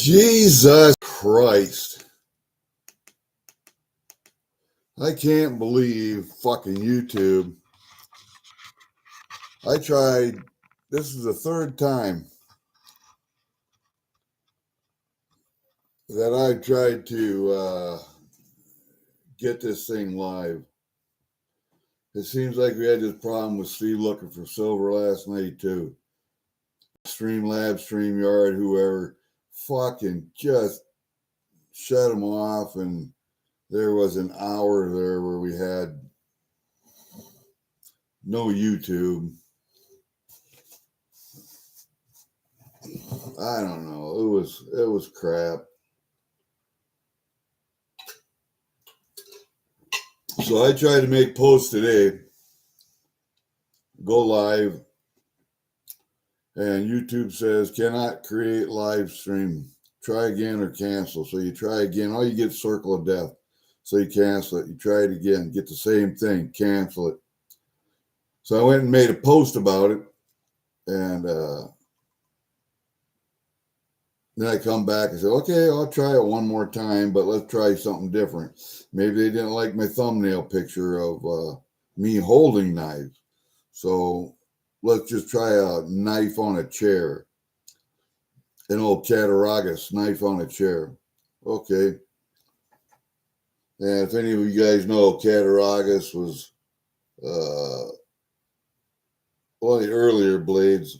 Jesus Christ. I can't believe fucking YouTube. I tried, this is the third time that I tried to get this thing live. It seems like we had this problem with Steve looking for silver last night too. Streamlabs, StreamYard, whoever, fucking just shut them off, and there was an hour there where we had no YouTube. I don't know. It was crap. So I tried to make posts today, go live, and YouTube says cannot create live stream. Try again or cancel. So you try again. Oh, you get circle of death. So you cancel it. You try it again. Get the same thing. Cancel it. So I went and made a post about it, and then I come back and say, okay, I'll try it one more time, but let's try something different. Maybe they didn't like my thumbnail picture of me holding knives. So let's just try a knife on a chair. An old Cattaraugus knife on a chair. Okay. And if any of you guys know, Cattaraugus was one of the earlier blades.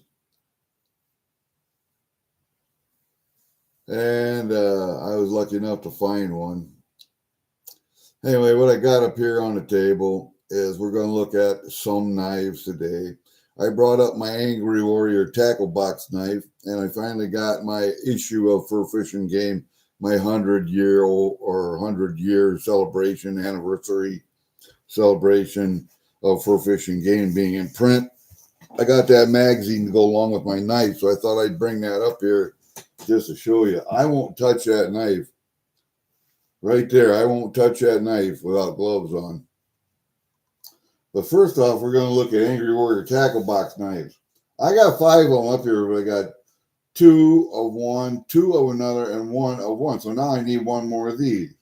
And I was lucky enough to find one. Anyway, what I got up here on the table is we're going to look at some knives today. I brought up my Angry Warrior tackle box knife, and I finally got my issue of Fur Fishing Game, my 100-year celebration, anniversary celebration of Fur Fishing Game being in print. I got that magazine to go along with my knife, so I thought I'd bring that up here just to show you. I won't touch that knife. Right there, I won't touch that knife without gloves on. But first off, we're going to look at Angry Warrior tackle box knives. I got 5 of them up here, but I got 2 of one, 2 of another, and 1 of one. So now I need 1 more of these.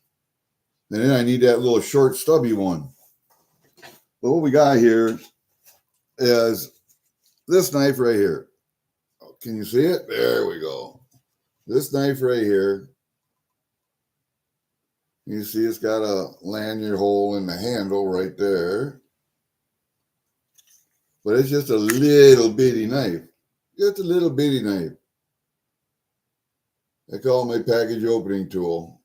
And then I need that little short, stubby one. But what we got here is this knife right here. Can you see it? There we go. This knife right here. You see it's got a lanyard hole in the handle right there. But it's just a little bitty knife. Just a little bitty knife. I call it my package opening tool.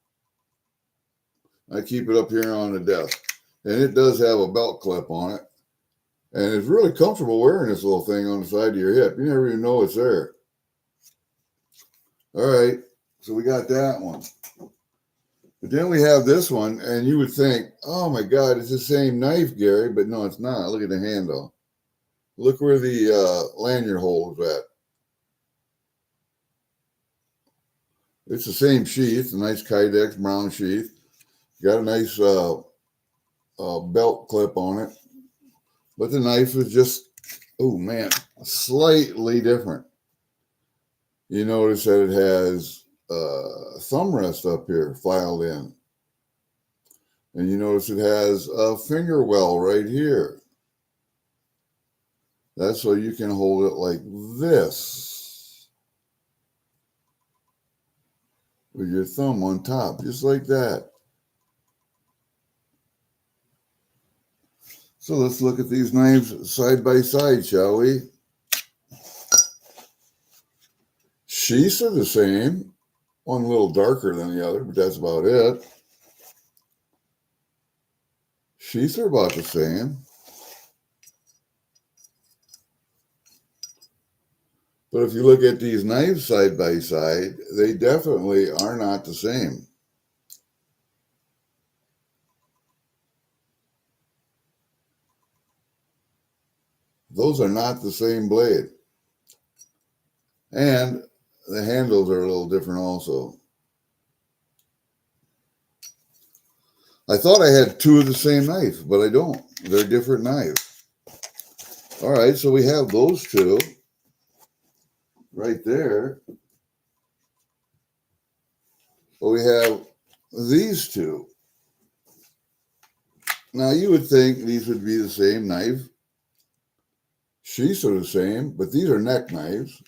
I keep it up here on the desk. And it does have a belt clip on it. And it's really comfortable wearing this little thing on the side of your hip. You never even know it's there. All right. So we got that one. But then we have this one, and you would think, oh my God, it's the same knife, Gary. But no, it's not. Look at the handle. Look where the lanyard hole is at. It's the same sheath, a nice Kydex brown sheath. Got a nice belt clip on it. But the knife is just, oh man, slightly different. You notice that it has thumb rest up here filed in. And you notice it has a finger well right here. That's so you can hold it like this. With your thumb on top, just like that. So let's look at these knives side by side, shall we? Sheaths are the same. One a little darker than the other, but that's about it. Sheaths are about the same. But if you look at these knives side by side, they definitely are not the same. Those are not the same blade. And the handles are a little different also. I thought I had 2 of the same knife, but I don't. They're different knives. All right, so we have those 2 right there. But we have these two. Now you would think these would be the same knife. Sheaths are the same, but these are neck knives.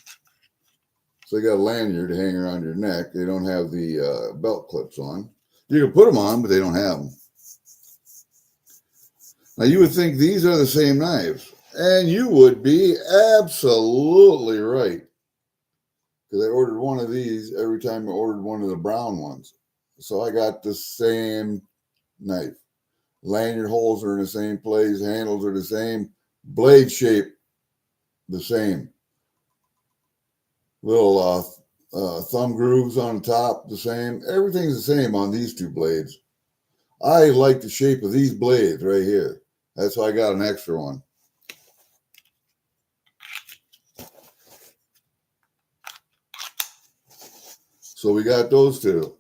So they got a lanyard to hang around your neck. They don't have the belt clips on. You can put them on, but they don't have them. Now you would think these are the same knives, and you would be absolutely right. Because I ordered one of these every time I ordered one of the brown ones. So I got the same knife. Lanyard holes are in the same place, handles are the same, blade shape the same. Little thumb grooves on the top the same. Everything's the same on these two blades. I like the shape of these blades right here. That's why I got an extra one. So we got those two.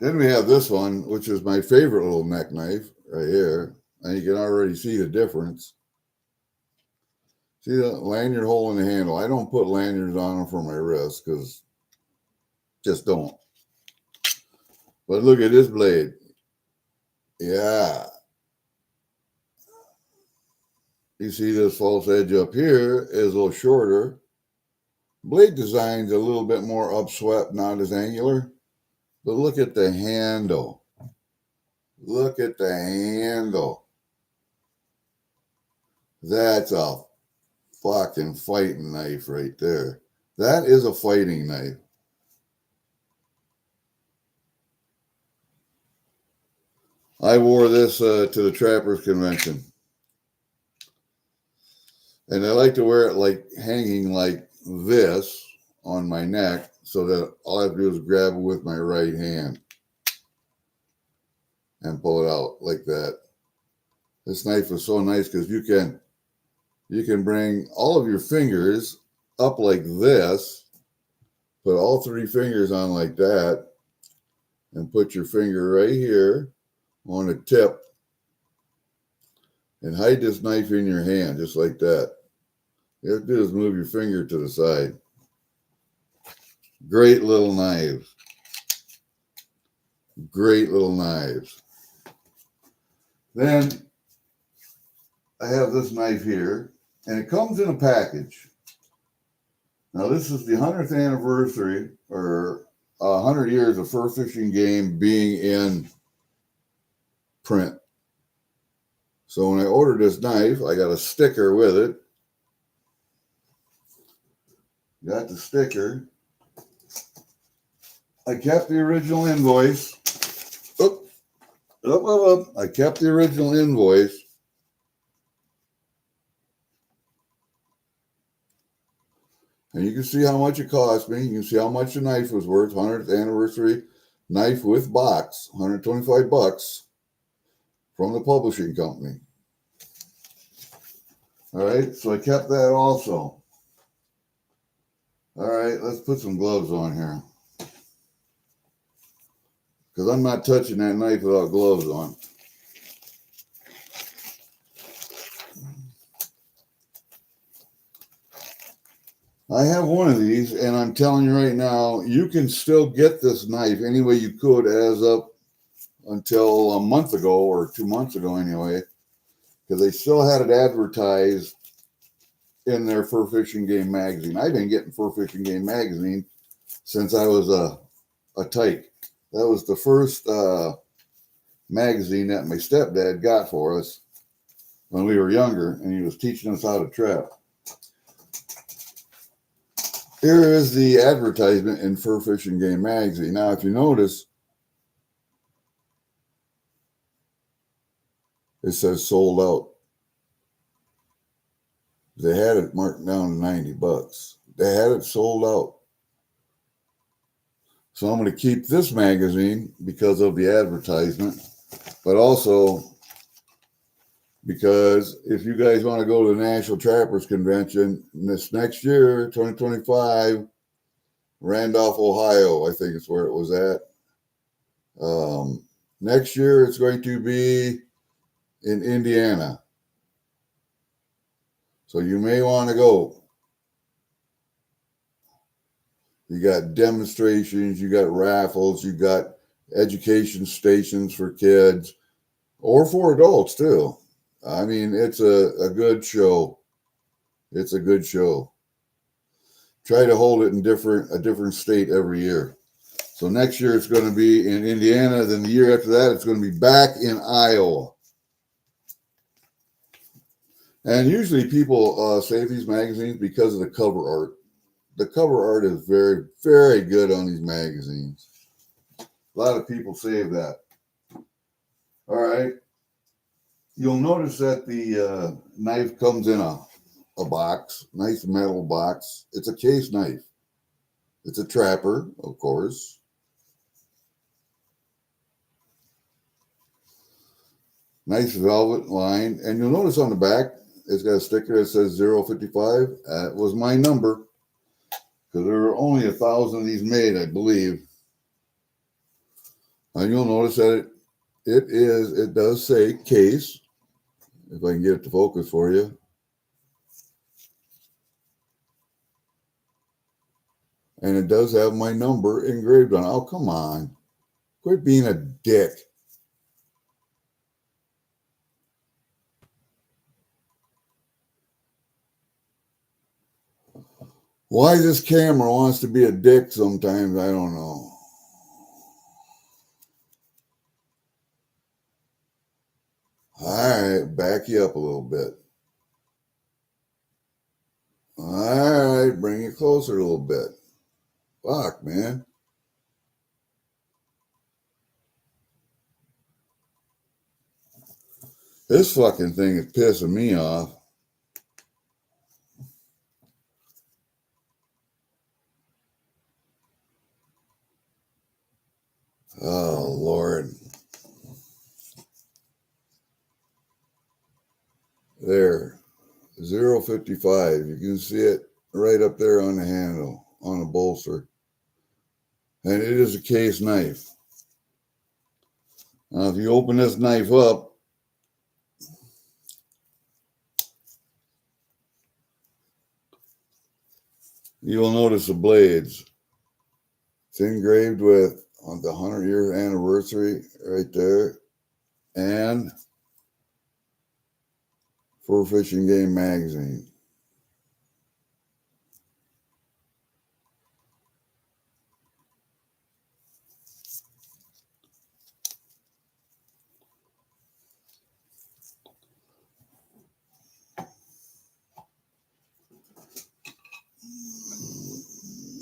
Then we have this one, which is my favorite little neck knife right here. And you can already see the difference. See the lanyard hole in the handle. I don't put lanyards on them for my wrist because just don't. But look at this blade. Yeah. You see this false edge up here is a little shorter. Blade design's a little bit more upswept, not as angular. But look at the handle. Look at the handle. That's a fucking fighting knife right there. That is a fighting knife. I wore this to the Trappers Convention. And I like to wear it like hanging like this on my neck so that all I have to do is grab it with my right hand and pull it out like that. This knife is so nice because you can bring all of your fingers up like this, put all three fingers on like that, and put your finger right here on the tip and hide this knife in your hand just like that. You have to do is move your finger to the side. Great little knives. Great little knives. Then I have this knife here, and it comes in a package. Now this is the 100th anniversary, or 100 years of Fur Fishing Game being in print. So when I ordered this knife, I got a sticker with it. Got the sticker. I kept the original invoice. I kept the original invoice. And you can see how much it cost me. You can see how much the knife was worth. 100th anniversary knife with box, $125 from the publishing company. All right, so I kept that also. All right, let's put some gloves on here. Because I'm not touching that knife without gloves on. I have one of these, and I'm telling you right now, you can still get this knife any way you could as up until a month ago, or 2 months ago anyway, because they still had it advertised in their Fur Fishing Game magazine. I've been getting Fur Fishing Game magazine since I was a tyke. That was the first magazine that my stepdad got for us when we were younger, and he was teaching us how to trap. Here is the advertisement in Fur Fishing Game magazine. Now, if you notice, it says sold out. They had it marked down to $90. They had it sold out. So I'm going to keep this magazine because of the advertisement, but also because if you guys want to go to the National Trappers Convention this next year, 2025, Randolph, Ohio, I think it's where it was at. Next year, it's going to be in Indiana. So you may want to go. You got demonstrations, you got raffles, you got education stations for kids or for adults too. I mean, it's a good show. It's a good show. Try to hold it in a different state every year. So next year it's going to be in Indiana. Then the year after that, it's going to be back in Iowa. And usually people save these magazines because of the cover art. The cover art is very, very good on these magazines. A lot of people save that. All right. You'll notice that the knife comes in a box, nice metal box. It's a case knife. It's a trapper, of course. Nice velvet line. And you'll notice on the back, it's got a sticker that says 055. That was my number because there are only 1,000 of these made, I believe. And you'll notice that it does say case, if I can get it to focus for you. And it does have my number engraved on it. Oh, come on. Quit being a dick. Why this camera wants to be a dick sometimes, I don't know. All right, back you up a little bit. All right, bring it closer a little bit. Fuck, man. This fucking thing is pissing me off. Oh, Lord. There. 055. You can see it right up there on the handle, on the bolster. And it is a case knife. Now, if you open this knife up, you'll notice the blades. It's engraved with on the 100-year anniversary right there. And Fur Fishing Game magazine.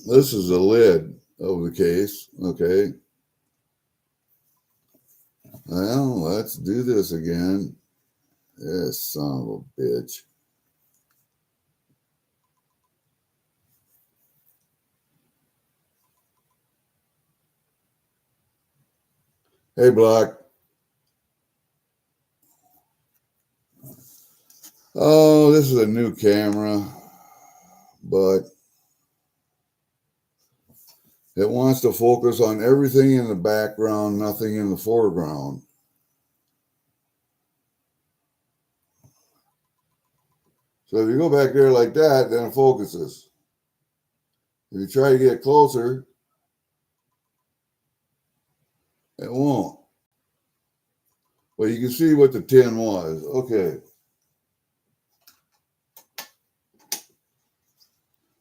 This is the lid of the case, okay? Well, let's do this again. This son of a bitch. Hey, Block. Oh, this is a new camera, but it wants to focus on everything in the background, nothing in the foreground. So if you go back there like that, then it focuses. If you try to get closer, it won't. Well, you can see what the tin was. Okay.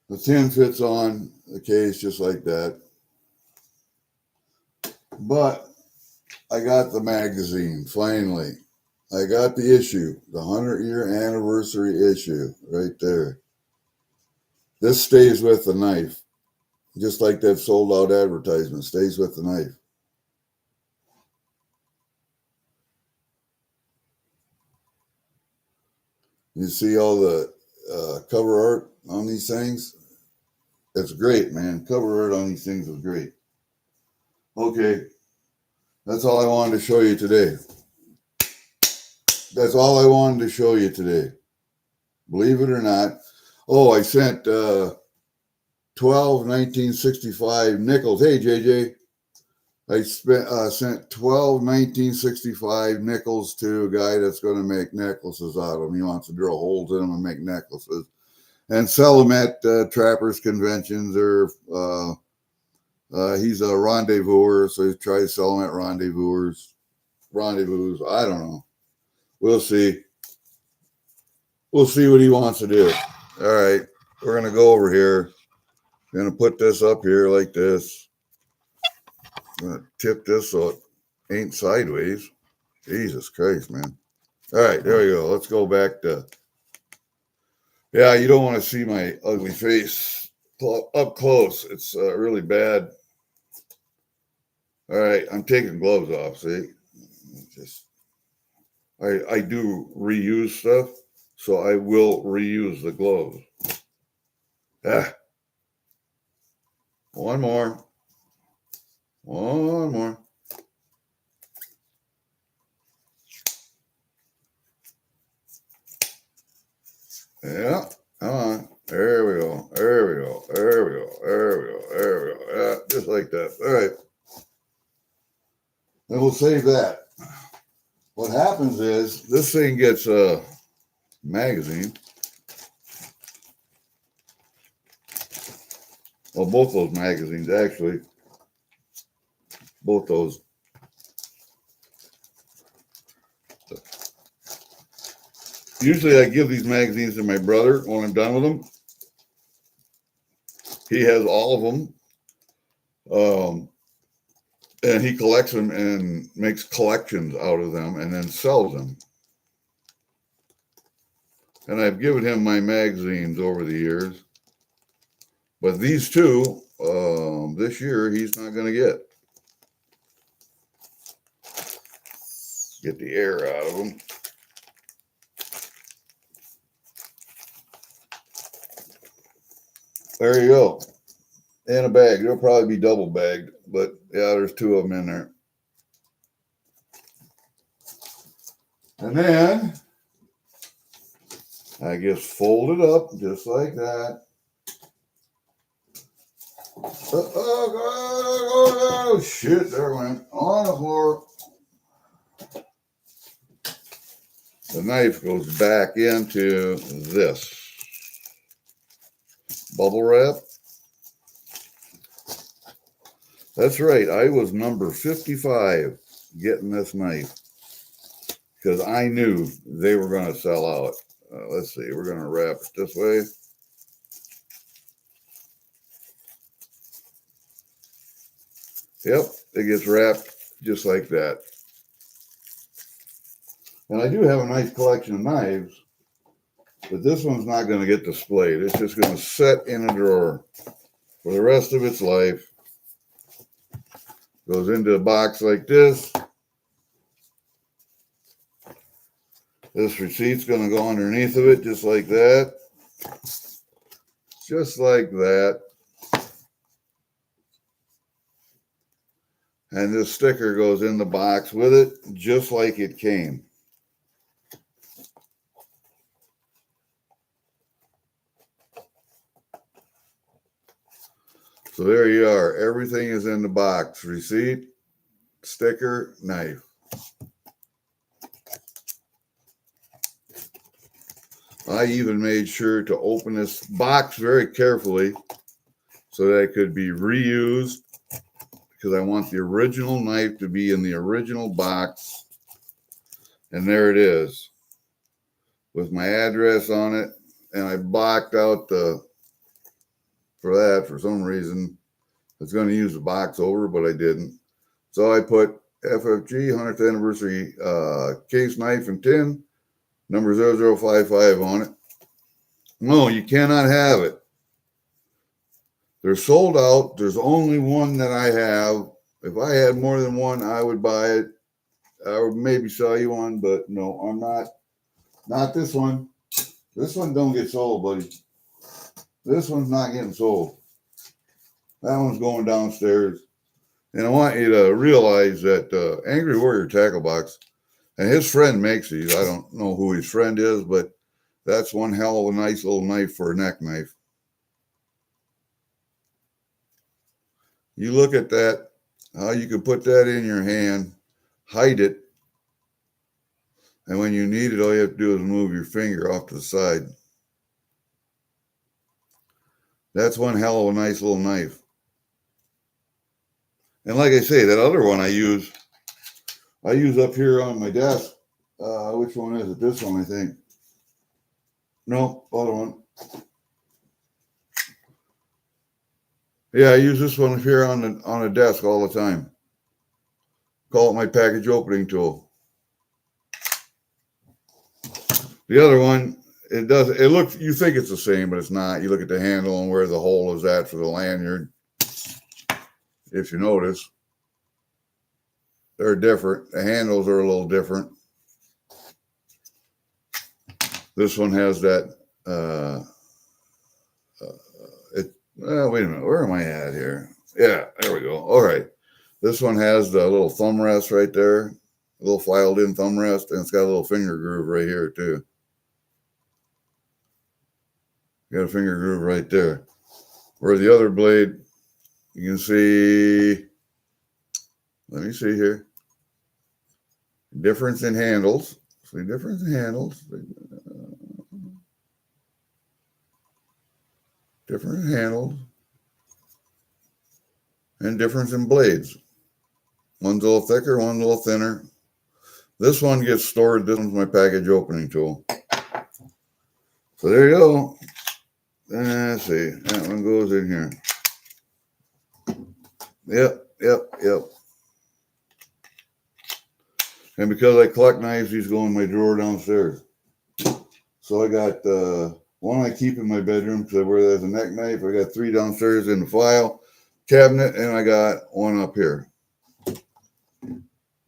The tin fits on the case just like that. But I got the magazine, finally. I got the issue, the 100-year anniversary issue right there. This stays with the knife, just like that sold out advertisement stays with the knife. You see all the cover art on these things? It's great, man. Cover art on these things is great. Okay, that's all I wanted to show you today. That's all I wanted to show you today. Believe it or not. Oh, I sent 12 1965 nickels. Hey, JJ. I sent 12 1965 nickels to a guy that's going to make necklaces out of them. He wants to drill holes in them and make necklaces. and sell them at trappers conventions or he's a rendezvouser, so he tries to sell them at rendezvous. I don't know. We'll see. We'll see what he wants to do. All right, we're gonna go over here. I'm gonna put this up here like this. I'm gonna tip this so it ain't sideways. Jesus Christ, man. All right, there we go. Let's go back to. Yeah, you don't want to see my ugly face up close. It's really bad. All right, I'm taking gloves off. See, just I do reuse stuff, so I will reuse the gloves. Ah, one more. Yeah, come on. There we go. Yeah, just like that. All right. Then we'll save that. What happens is this thing gets a magazine. Well, both those magazines, actually. Both those. Usually I give these magazines to my brother when I'm done with them. He has all of them. And he collects them and makes collections out of them and then sells them. And I've given him my magazines over the years. But these two, this year, he's not going to get. Get the air out of them. There you go. In a bag. They'll probably be double bagged. But yeah, there's two of them in there. And then I just fold it up just like that. Oh, shit, there it went. On the floor. The knife goes back into this bubble wrap. That's right. I was number 55 getting this knife because I knew they were going to sell out. Let's see. We're going to wrap it this way. Yep. It gets wrapped just like that. And I do have a nice collection of knives, but this one's not going to get displayed. It's just going to sit in a drawer for the rest of its life. Goes into a box like this. This receipt's going to go underneath of it just like that. Just like that. And this sticker goes in the box with it just like it came. So there you are. Everything is in the box. Receipt, sticker, knife. I even made sure to open this box very carefully so that it could be reused because I want the original knife to be in the original box. And there it is with my address on it. And I blocked out for some reason. I was going to use the box over, but I didn't. So I put FFG 100th anniversary case knife and tin, number 0055 on it. No, you cannot have it. They're sold out. There's only one that I have. If I had more than one, I would buy it. I would maybe sell you one, but no, I'm not. Not this one. This one don't get sold, buddy. This one's not getting sold. That one's going downstairs. And I want you to realize that Angry Warrior Tackle Box, and his friend makes these. I don't know who his friend is, but that's one hell of a nice little knife for a neck knife. You look at that, how you can put that in your hand, hide it, and when you need it, all you have to do is move your finger off to the side. That's one hell of a nice little knife. And like I say, that other one I use up here on my desk. Which one is it? This one, I think. No, other one. Yeah, I use this one here on the desk all the time. Call it my package opening tool. The other one, it looks, you think it's the same, but it's not. You look at the handle and where the hole is at for the lanyard. If you notice, they're different. The handles are a little different. This one has that, wait a minute, where am I at here? Yeah, there we go. All right. This one has the little thumb rest right there, a little filed in thumb rest, and it's got a little finger groove right here too. Got a finger groove right there. Where the other blade, you can see, let me see here. Difference in handles. See, difference in handles. Different handles. And difference in blades. One's a little thicker, one's a little thinner. This one gets stored. This one's my package opening tool. So there you go. Let's see. That one goes in here. Yep. And because I collect knives, these go in my drawer downstairs. So I got one I keep in my bedroom because I wear that as a neck knife. I got 3 downstairs in the file cabinet, and I got one up here.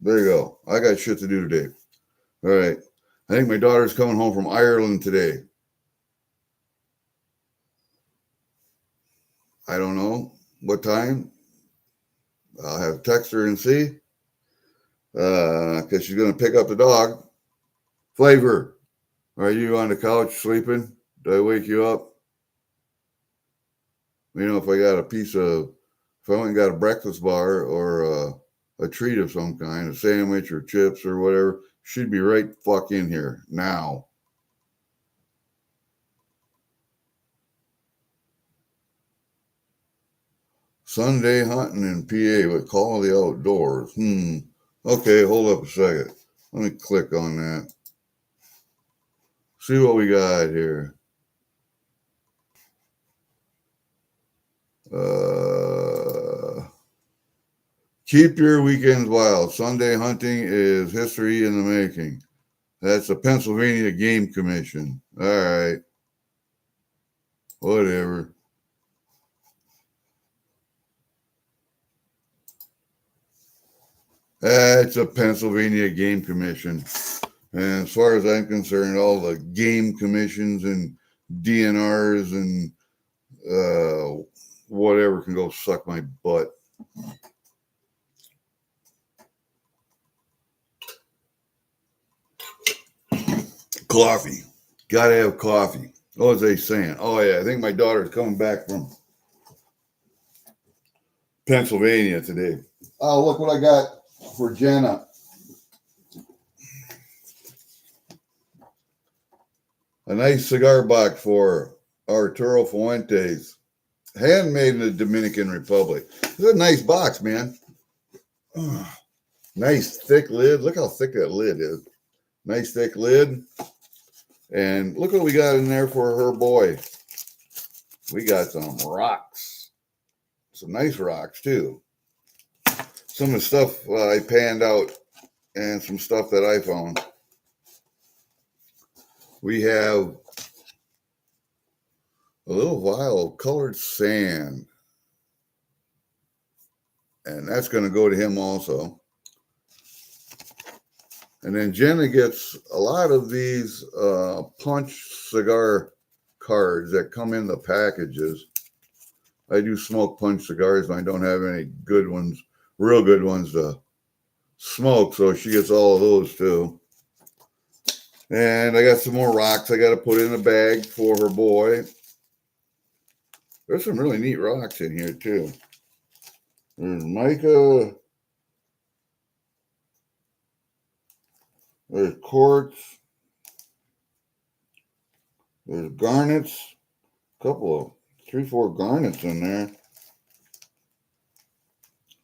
There you go. I got shit to do today. All right. I think my daughter's coming home from Ireland today. I don't know what time. I'll have to text her and see. Because she's going to pick up the dog. Flavor, are you on the couch sleeping? Did I wake you up? You know, if I went and got a breakfast bar or a treat of some kind, a sandwich or chips or whatever, she'd be right fuck in here now. Sunday hunting in PA with Call of the Outdoors. Okay, hold up a second. Let me click on that. See what we got here. Keep your weekends wild. Sunday hunting is history in the making. That's the Pennsylvania Game Commission. All right. Whatever. That's a Pennsylvania Game Commission. And as far as I'm concerned, all the game commissions and DNRs and whatever can go suck my butt. Coffee. Gotta have coffee. What was they saying? Oh, yeah. I think my daughter's coming back from Pennsylvania today. Oh, look what I got for Jenna. A nice cigar box for Arturo Fuentes. Handmade in the Dominican Republic. This is a nice box, man. Nice thick lid. Look how thick that lid is. Nice thick lid. And look what we got in there for her boy. We got some rocks. Some nice rocks, too. Some of the stuff I panned out and some stuff that I found. We have a little vial of colored sand. And that's going to go to him also. And then Jenna gets a lot of these punch cigar cards that come in the packages. I do smoke punch cigars, and I don't have any good ones, real good ones to smoke, so she gets all of those too. And I got some more rocks I got to put in a bag for her boy. There's some really neat rocks in here too. There's mica. There's quartz. There's garnets. A couple of 3, 4 garnets in there.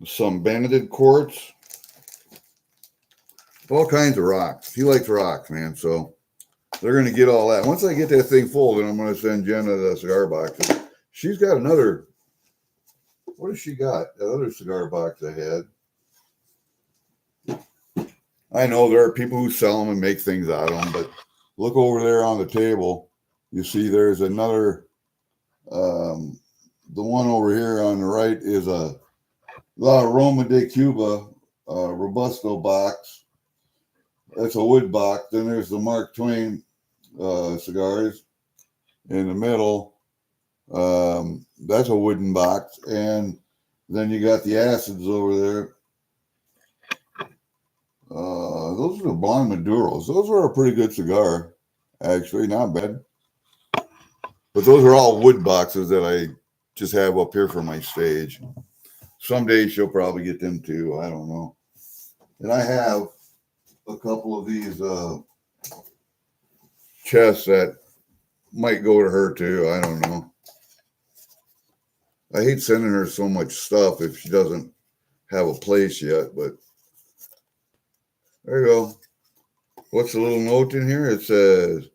Some banded quartz. All kinds of rocks. He likes rocks, man. So they're going to get all that. Once I get that thing full, then I'm going to send Jenna the cigar boxes. She's got another. What has she got? That other cigar box I had. I know there are people who sell them and make things out of them, but look over there on the table. You see there's another. The one over here on the right is a La Roma de Cuba Robusto box. That's a wood box. Then there's the Mark Twain cigars in the middle. That's a wooden box. And then you got the acids over there. Those are the Blonde Maduros. Those are a pretty good cigar. Actually, not bad. But those are all wood boxes that I just have up here for my stage. Someday she'll probably get them too. I don't know. And I have a couple of these chests that might go to her too. I don't know. I hate sending her so much stuff if she doesn't have a place yet, but there you go. What's the little note in here? It says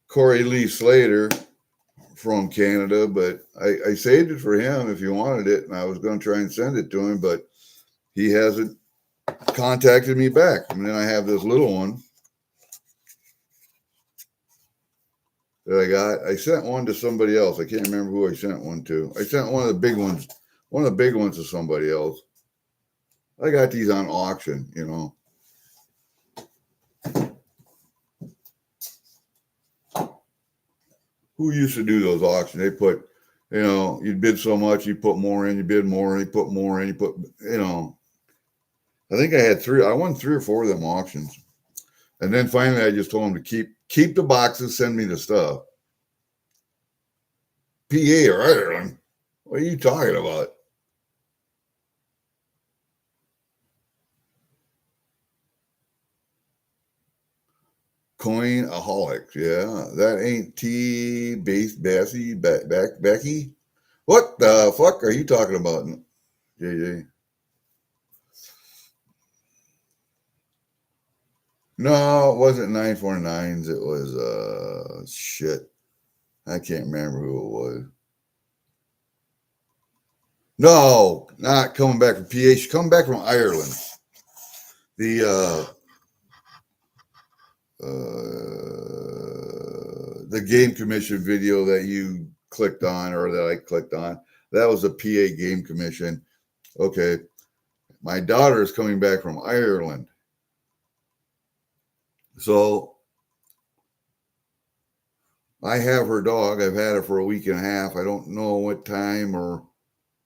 Corey Lee Slater from Canada, but I saved it for him if he wanted it, and I was going to try and send it to him, but he hasn't contacted me back. And then I have this little one that I got. I sent one to somebody else. I can't remember who I sent one to. I sent one of the big ones to somebody else. I got these on auction, you know. Who used to do those auctions? They put, you know, you'd bid so much, you put more in, you bid more, and you put more in, you put, you know. I think I had I won 3 or 4 of them auctions. And then finally I just told them to keep the boxes, send me the stuff. PA or Ireland? What are you talking about? Coinaholics, yeah. That ain't Becky? What the fuck are you talking about, JJ? No, it wasn't 949s. It was shit. I can't remember who it was. No, not coming back from PA. She's coming back from Ireland. The game commission video that you clicked on, or that I clicked on, that was a PA game commission. Okay. My daughter is coming back from Ireland. So I have her dog. I've had her for a week and a half. I don't know what time or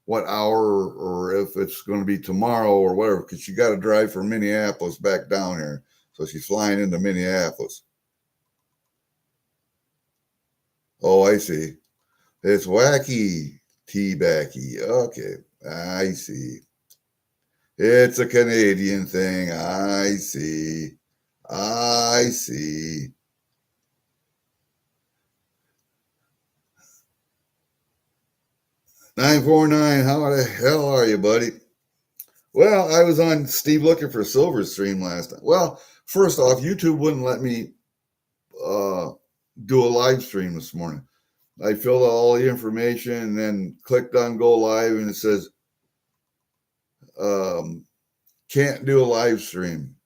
what hour, or if it's going to be tomorrow or whatever, because she got to drive from Minneapolis back down here. So she's flying into Minneapolis. Oh, I see. It's Wacky Tea-Backy. Okay, I see. It's a Canadian thing. I see. 949, how the hell are you, buddy? Well, I was on Steve Looking for Silver stream last time. Well, first off, YouTube wouldn't let me do a live stream this morning. I filled out all the information and then clicked on go live, and it says can't do a live stream.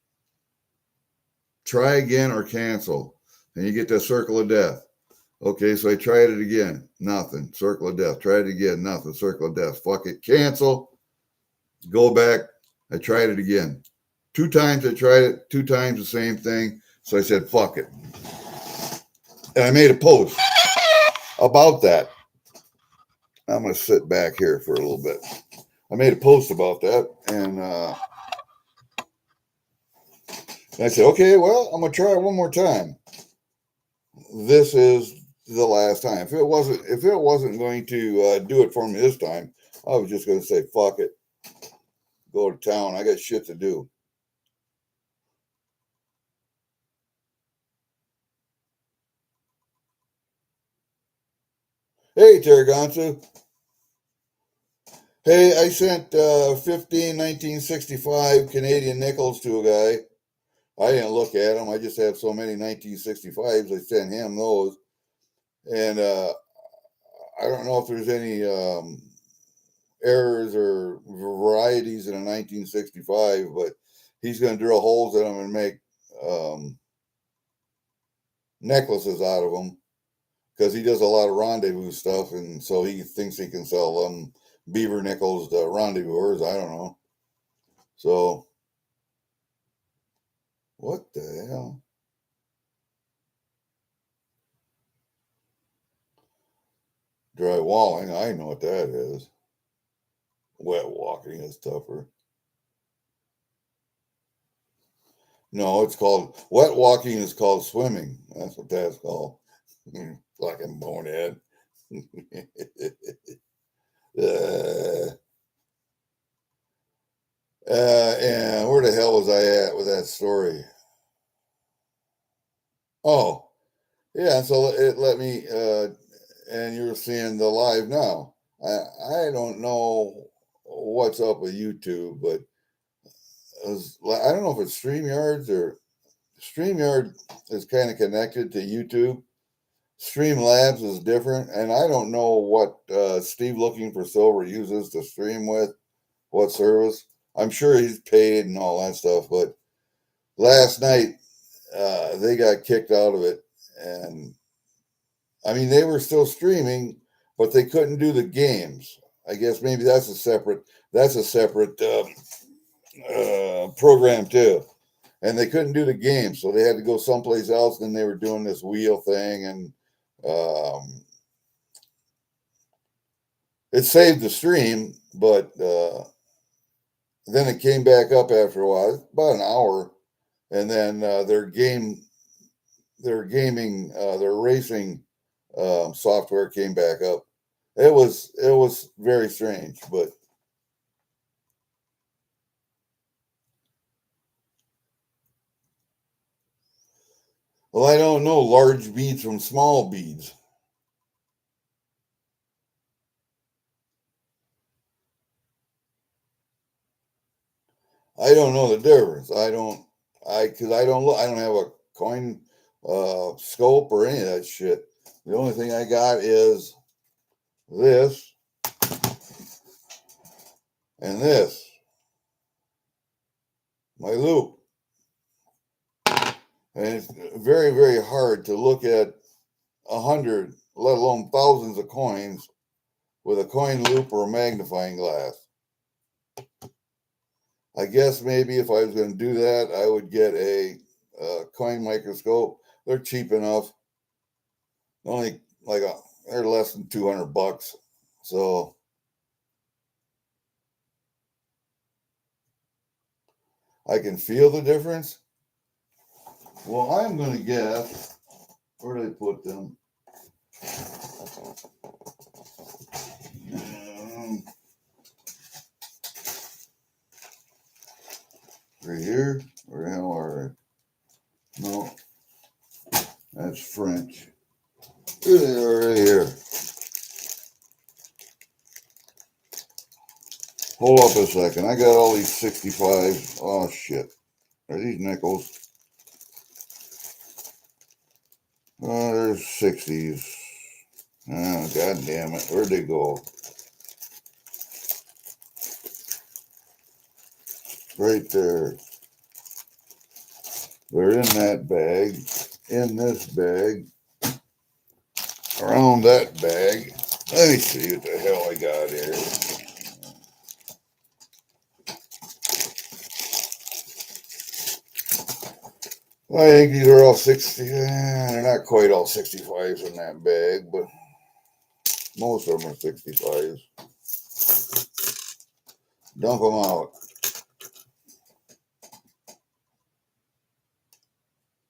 Try again or cancel. And you get the circle of death. Okay, so I tried it again. Nothing. Circle of death. Tried it again. Nothing. Circle of death. Fuck it. Cancel. Go back. I tried it again. 2 times I tried it. 2 times the same thing. So I said, fuck it. And I made a post about that. I'm going to sit back here for a little bit. I made a post about that. And I said, okay, well, I'm going to try it one more time. This is the last time. If it wasn't going to do it for me this time, I was just going to say, fuck it. Go to town. I got shit to do. Hey, Tarragontu. Hey, I sent 15 1965 Canadian nickels to a guy. I didn't look at them. I just have so many 1965s. I sent him those. And I don't know if there's any errors or varieties in a 1965, but he's going to drill holes in them and make um, necklaces out of them because he does a lot of rendezvous stuff, and so he thinks he can sell them beaver nickels to rendezvousers. I don't know. So what the hell? Drywalling, I know what that is. Wet walking is tougher. No, it's called wet walking is called swimming. That's what that's called. Fucking bonehead. uh, and where the hell was I at with that story? Oh, yeah. So it let me, and you're seeing the live now. I don't know what's up with YouTube, but I don't know if it's StreamYards or StreamYard is kind of connected to YouTube. Streamlabs is different, and I don't know what Steve Looking for Silver uses to stream with, what service. I'm sure he's paid and all that stuff, but last night they got kicked out of it, and I mean they were still streaming, but they couldn't do the games. I guess maybe that's a separate program too, and they couldn't do the game, so they had to go someplace else. Then they were doing this wheel thing, and it saved the stream, but then it came back up after a while, about an hour, and then their racing software came back up. It was very strange, but well, I don't know large beads from small beads. I don't know the difference. Because I don't look. I don't have a coin scope or any of that shit. The only thing I got is this and this, my loop. And it's very, very hard to look at 100, let alone thousands of coins with a coin loop or a magnifying glass. I guess maybe if I was going to do that, I would get a coin microscope. They're cheap enough. Only they're less than $200. So I can feel the difference. Well, I'm going to guess, where do they put them? Right here? Where the hell are they? No, that's French. There they are right here. Hold up a second. I got all these 65s. Oh, shit. Are these nickels? Oh, there's 60s. Oh, God damn it. Where'd they go? Right there. They're in that bag. In this bag. Around that bag. Let me see what the hell I got here. I think these are all 60. They're not quite all 65s in that bag, but most of them are 65s. Dump them out.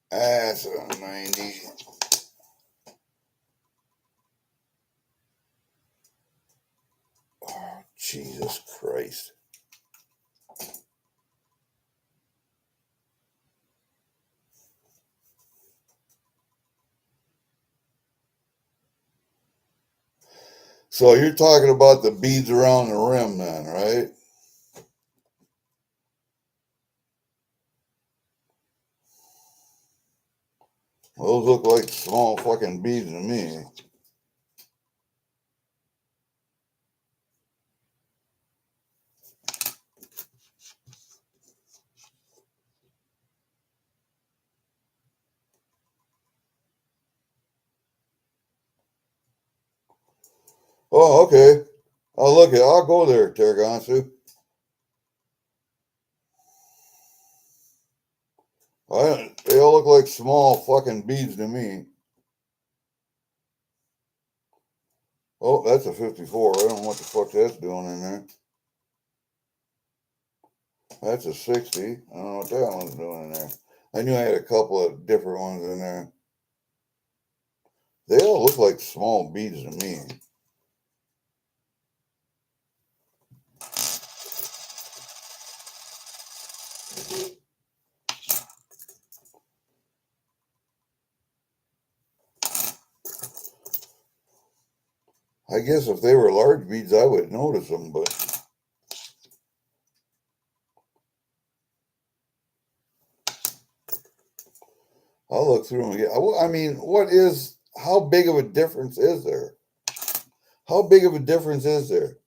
That's a 90. Oh, Jesus Christ. So you're talking about the beads around the rim then, right? Those look like small fucking beads to me. Oh, okay. I'll go there, Tergansu. They all look like small fucking beads to me. Oh, that's a 54. I don't know what the fuck that's doing in there. That's a 60. I don't know what that one's doing in there. I knew I had a couple of different ones in there. They all look like small beads to me. I guess if they were large beads, I would notice them, but I'll look through them again. I mean, how big of a difference is there? How big of a difference is there?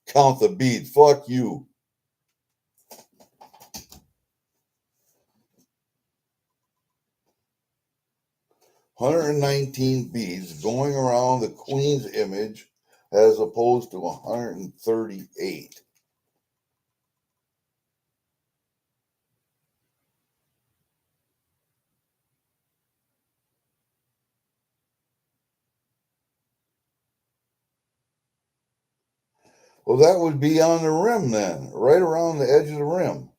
Count the beads. Fuck you. $119 beads going around the Queen's image as opposed to 138. Well, that would be on the rim then, right around the edge of the rim.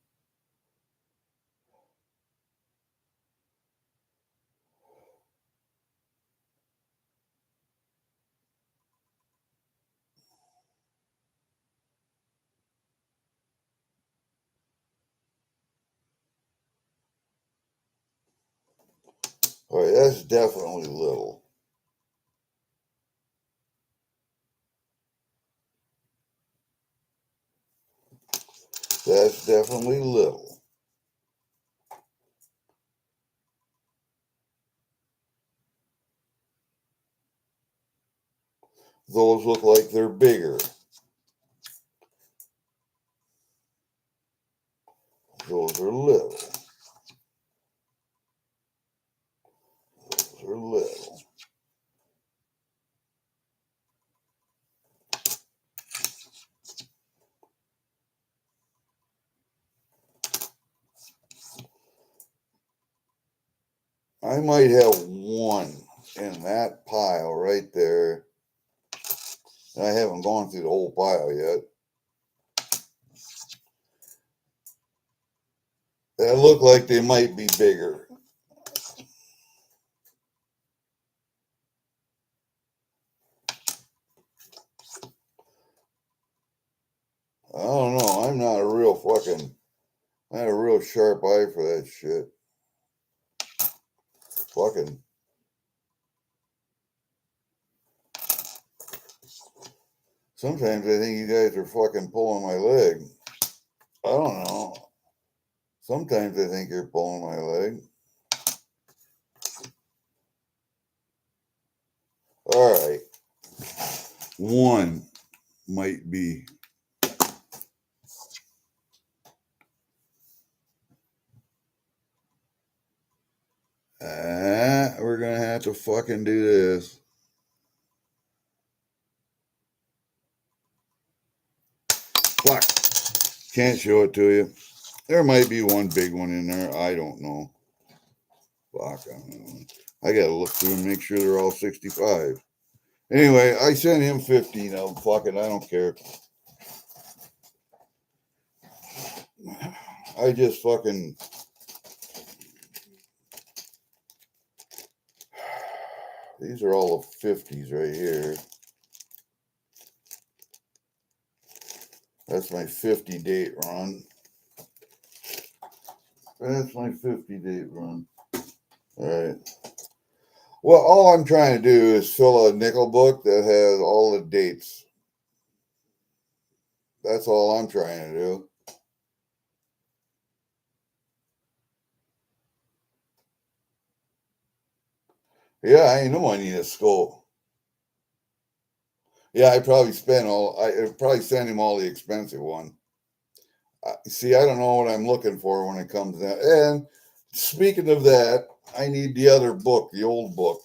All right, that's definitely little. That's definitely little. Those look like they're bigger. Those are little. Those are little. I might have one in that pile right there. I haven't gone through the whole pile yet. That look like they might be bigger. I don't know. I'm not a real fucking. I had a real sharp eye for that shit. Fucking. Sometimes I think you guys are fucking pulling my leg. I don't know. Sometimes I think you're pulling my leg. All right. One might be. We're going to have to fucking do this. Fuck. Can't show it to you. There might be one big one in there. I don't know. Fuck. I don't know. I got to look through and make sure they're all 65. Anyway, I sent him 15 of them. Fuck it. I don't care. I just fucking. These are all the 50s right here. That's my 50 date run. That's my 50 date run. All right. Well, all I'm trying to do is fill a nickel book that has all the dates. That's all I'm trying to do. Yeah, I know I need a scope. Yeah, I probably I'd probably send him all the expensive one. See, I don't know what I'm looking for when it comes to that. And speaking of that, I need the other book, the old book.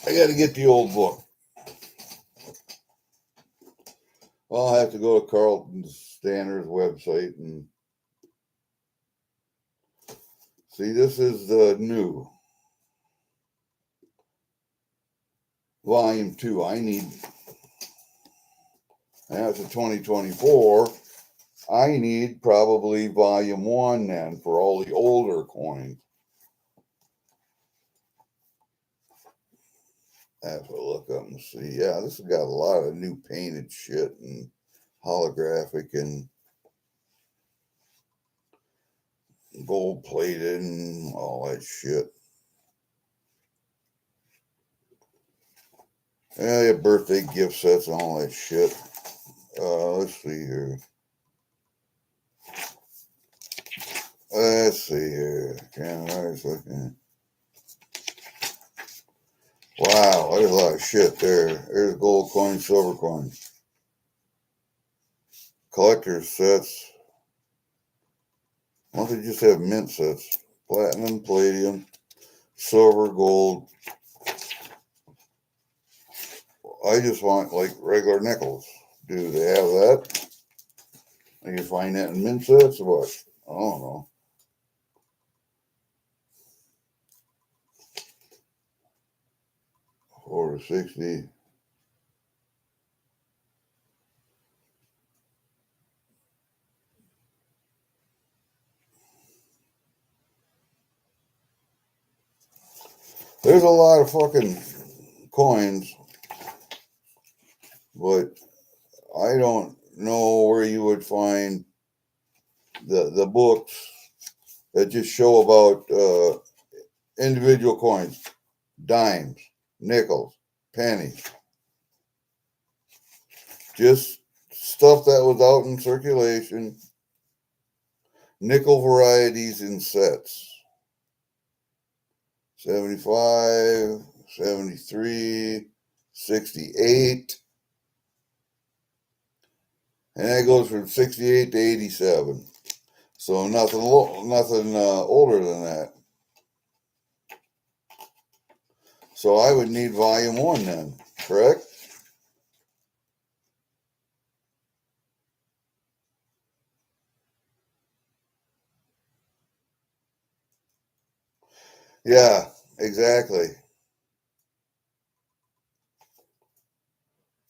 I got to get the old book. Well, I'll have to go to Carlton Standard's website and see. This is the new volume 2. That's a 2024. I need probably volume 1 then for all the older coins. I have to look up and see. Yeah, this has got a lot of new painted shit and holographic and gold plated and all that shit. Yeah, birthday gift sets and all that shit. Let's see here. Let's see here. I was looking. Wow, there's a lot of shit there. There's gold coins, silver coins, collector's sets. Why don't they just have mint sets? Platinum, palladium, silver, gold. I just want like regular nickels. Do they have that? I can find that in mint sets or what? I don't know. Over 60. There's a lot of fucking coins, but I don't know where you would find the books that just show about individual coins, dimes, nickels, pennies, just stuff that was out in circulation, nickel varieties in sets. 75, 73, 68. And that goes from 68 to 87. So nothing older than that. So I would need volume 1 then, correct? Yeah, exactly.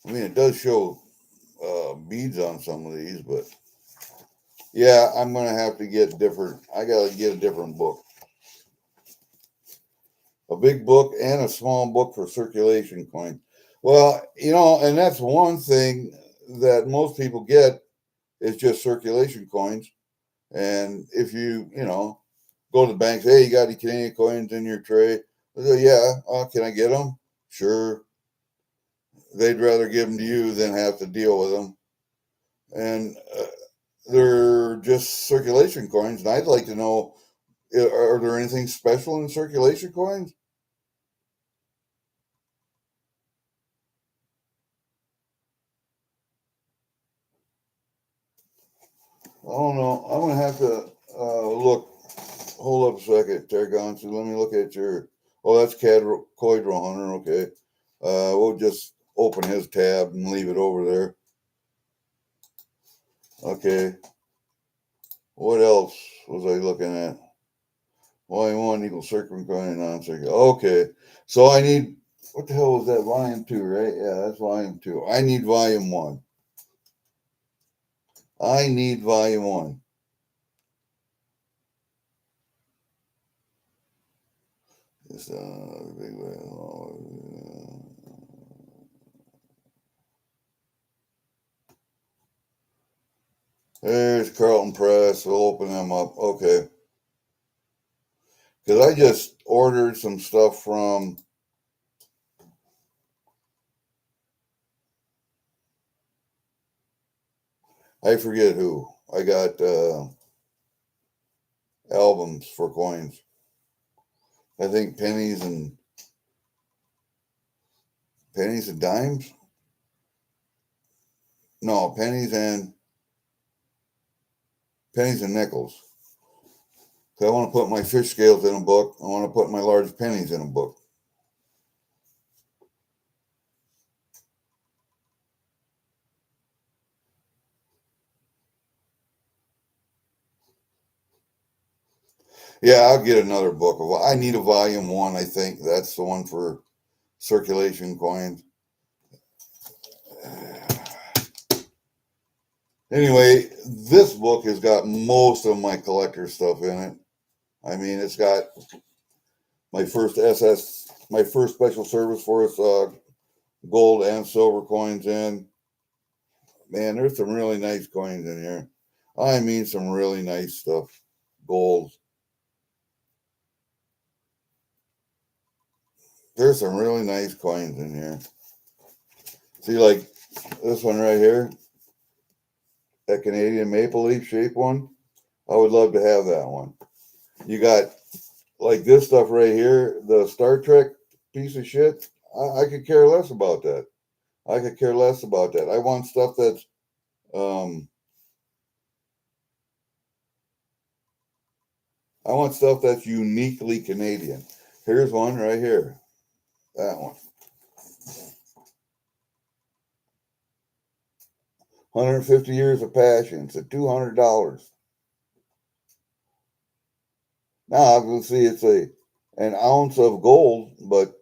I mean, it does show beads on some of these, but yeah, I'm going to have to get different. I got to get a different book. A big book and a small book for circulation coins. Well, and that's one thing that most people get is just circulation coins. And if go to the bank, say, hey, you got any Canadian coins in your tray? They say, yeah, can I get them? Sure. They'd rather give them to you than have to deal with them. And they're just circulation coins. And I'd like to know, are there anything special in circulation coins? I don't know. I'm going to have to look. Hold up a second, Targon. So let me look at your. Oh, that's Coidro Hunter. Okay. We'll just open his tab and leave it over there. Okay. What else was I looking at? Volume 1 equals circling coin and non-circular. Okay. So I need. What the hell was that? Volume 2, right? Yeah, that's volume 2. I need volume 1. I need volume 1. It's big way. There's Carlton Press. We'll open them up. Okay. because I just ordered some stuff from I forget who. I got albums for coins. I think pennies and dimes. No, pennies and nickels. So I want to put my fish scales in a book. I want to put my large pennies in a book. Yeah, I'll get another book. I need a volume 1, I think. That's the one for circulation coins. Anyway, this book has got most of my collector stuff in it. I mean, it's got my first special service force gold and silver coins in. Man, there's some really nice coins in here. I mean, some really nice stuff. Gold. There's some really nice coins in here. See, like this one right here, that Canadian maple leaf shape one. I would love to have that one. You got like this stuff right here, the Star Trek piece of shit. I could care less about that. I could care less about that. I want stuff that's uniquely Canadian. Here's one right here. That one. 150 years of passion. It's at $200. Now I can see it's an ounce of gold, but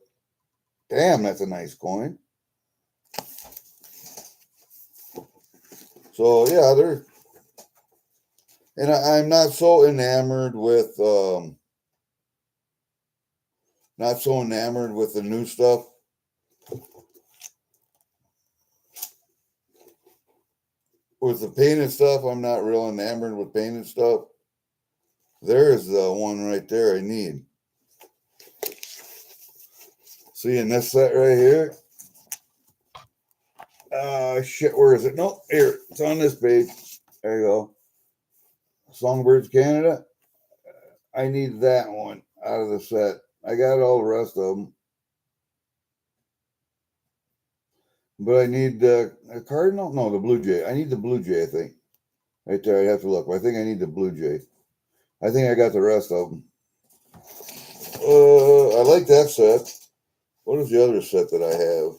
damn, that's a nice coin. So yeah, and I'm not so enamored with the new stuff. With the painted stuff, I'm not real enamored with painted stuff. There's the one right there I need. See, in this set right here. Shit, where is it? Nope, here, it's on this page. There you go. Songbirds Canada. I need that one out of the set. I got all the rest of them. But I need the Cardinal? No, the Blue Jay. I need the Blue Jay, I think. Right there, I have to look. But I think I need the Blue Jay. I think I got the rest of them. I like that set. What is the other set that I have?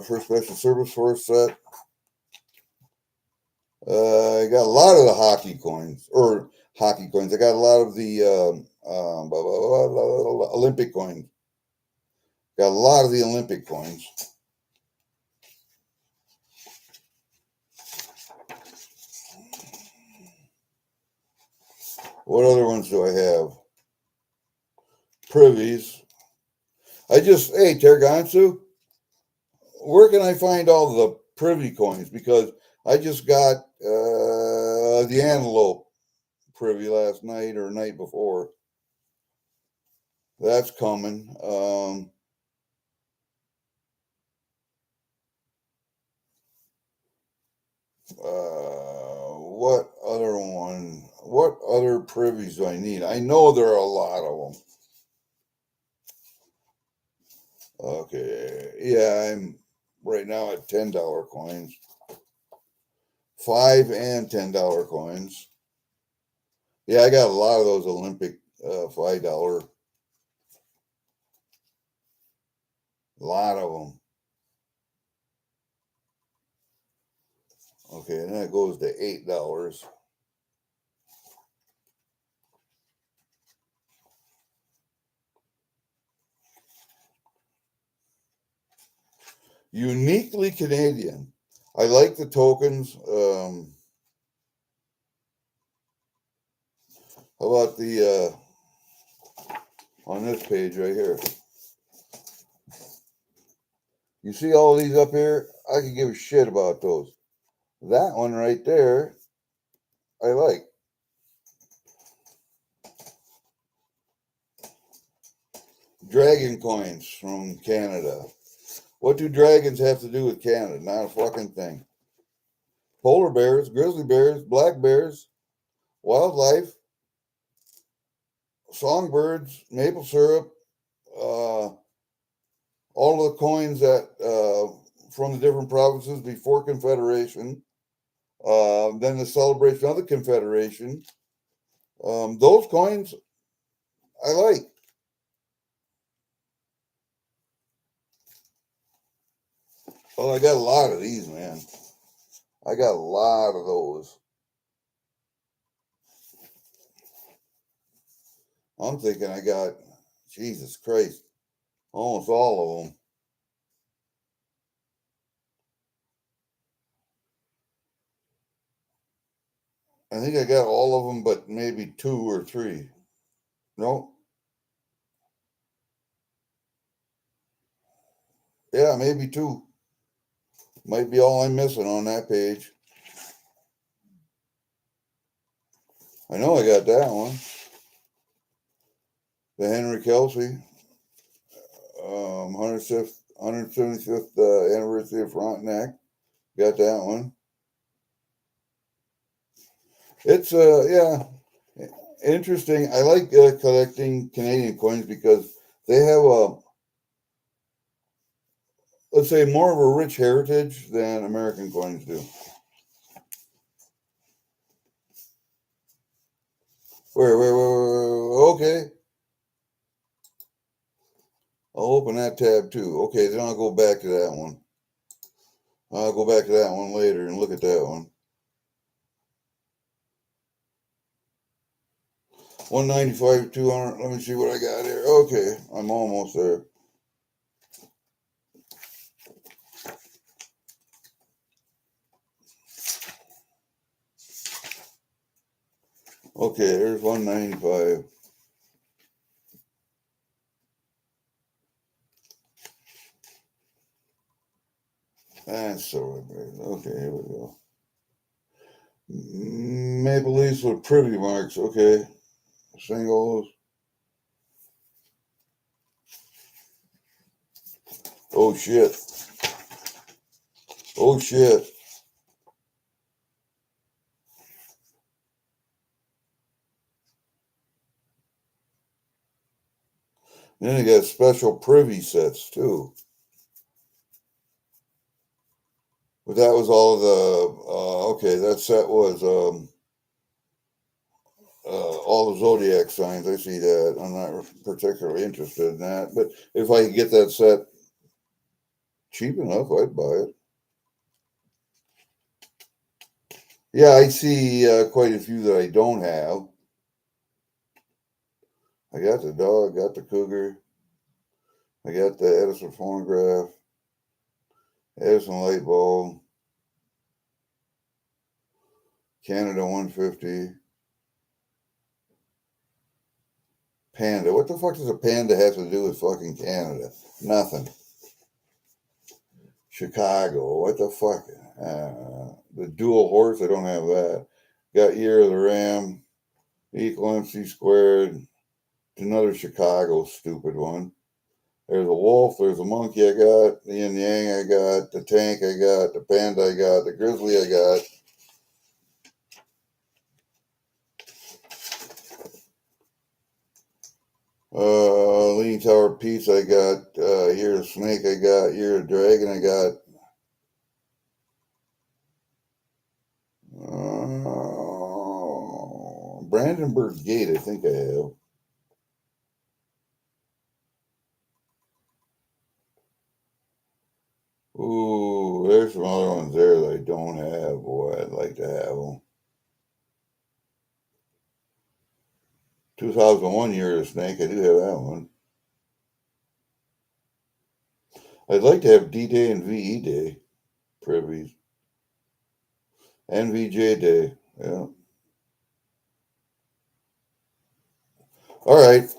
First Special Service Force set. I got a lot of the hockey coins. I got a lot of the Olympic coins. Got a lot of the Olympic coins. What other ones do I have? Privies. Hey, Tergansu, where can I find all the privy coins? Because I just got the antelope privy last night or night before. That's coming. What other one? What other privies do I need? I know there are a lot of them. Okay, yeah, I'm right now at $10 coins. $5 and $10 coins. Yeah, I got a lot of those Olympic $5. A lot of them. Okay, and that goes to $8. Uniquely Canadian. I like the tokens. How about the on this page right here? You see all these up here? I could give a shit about those. That one right there, I like. dragon coins from Canada. What do dragons have to do with Canada? Not a fucking thing. Polar bears, grizzly bears, black bears, wildlife, songbirds, maple syrup, all of the coins that from the different provinces before Confederation, then the celebration of the Confederation. Those coins I like. Well, I got a lot of these, man. I got a lot of those. I'm thinking I got, Jesus Christ, almost all of them. I think I got all of them, but maybe 2 or 3. No. Yeah, maybe 2. Might be all I'm missing on that page. I know I got that one. The Henry Kelsey, 175th anniversary of Frontenac. Got that one. It's yeah, interesting. I like collecting Canadian coins because they have a, let's say, more of a rich heritage than American coins do. Where, okay. I'll open that tab too. Okay, then I'll go back to that one. I'll go back to that one later and look at that one. 195, 200. Let me see what I got here. Okay, I'm almost there. Okay, there's 195. That's so weird. Okay, here we go. Maple Leafs with privy marks. Okay, singles. Oh shit. Oh shit. Then you got special privy sets too. But that was all the, okay, that set was all the zodiac signs. I see that. I'm not particularly interested in that. But if I could get that set cheap enough, I'd buy it. Yeah, I see quite a few that I don't have. I got the dog, got the cougar. I got the Edison phonograph, Edison light bulb, Canada 150. Panda. What the fuck does a panda have to do with fucking Canada? Nothing. Chicago. What the fuck? The dual horse. I don't have that. Got Year of the Ram. Equal MC squared. Another Chicago stupid one. There's a wolf. There's a monkey. I got the yin yang. I got the tank. I got the panda. I got the grizzly. I got. Leaning Tower Peace, I got Year of Snake, I got Year of Dragon, I got Brandenburg Gate, I think I have. Ooh, there's some other ones there that I don't have. Boy, I'd like to have them. 2001 Year of Snake, I do have that one. I'd like to have D-Day and VE Day privies. And VJ Day, yeah. All right,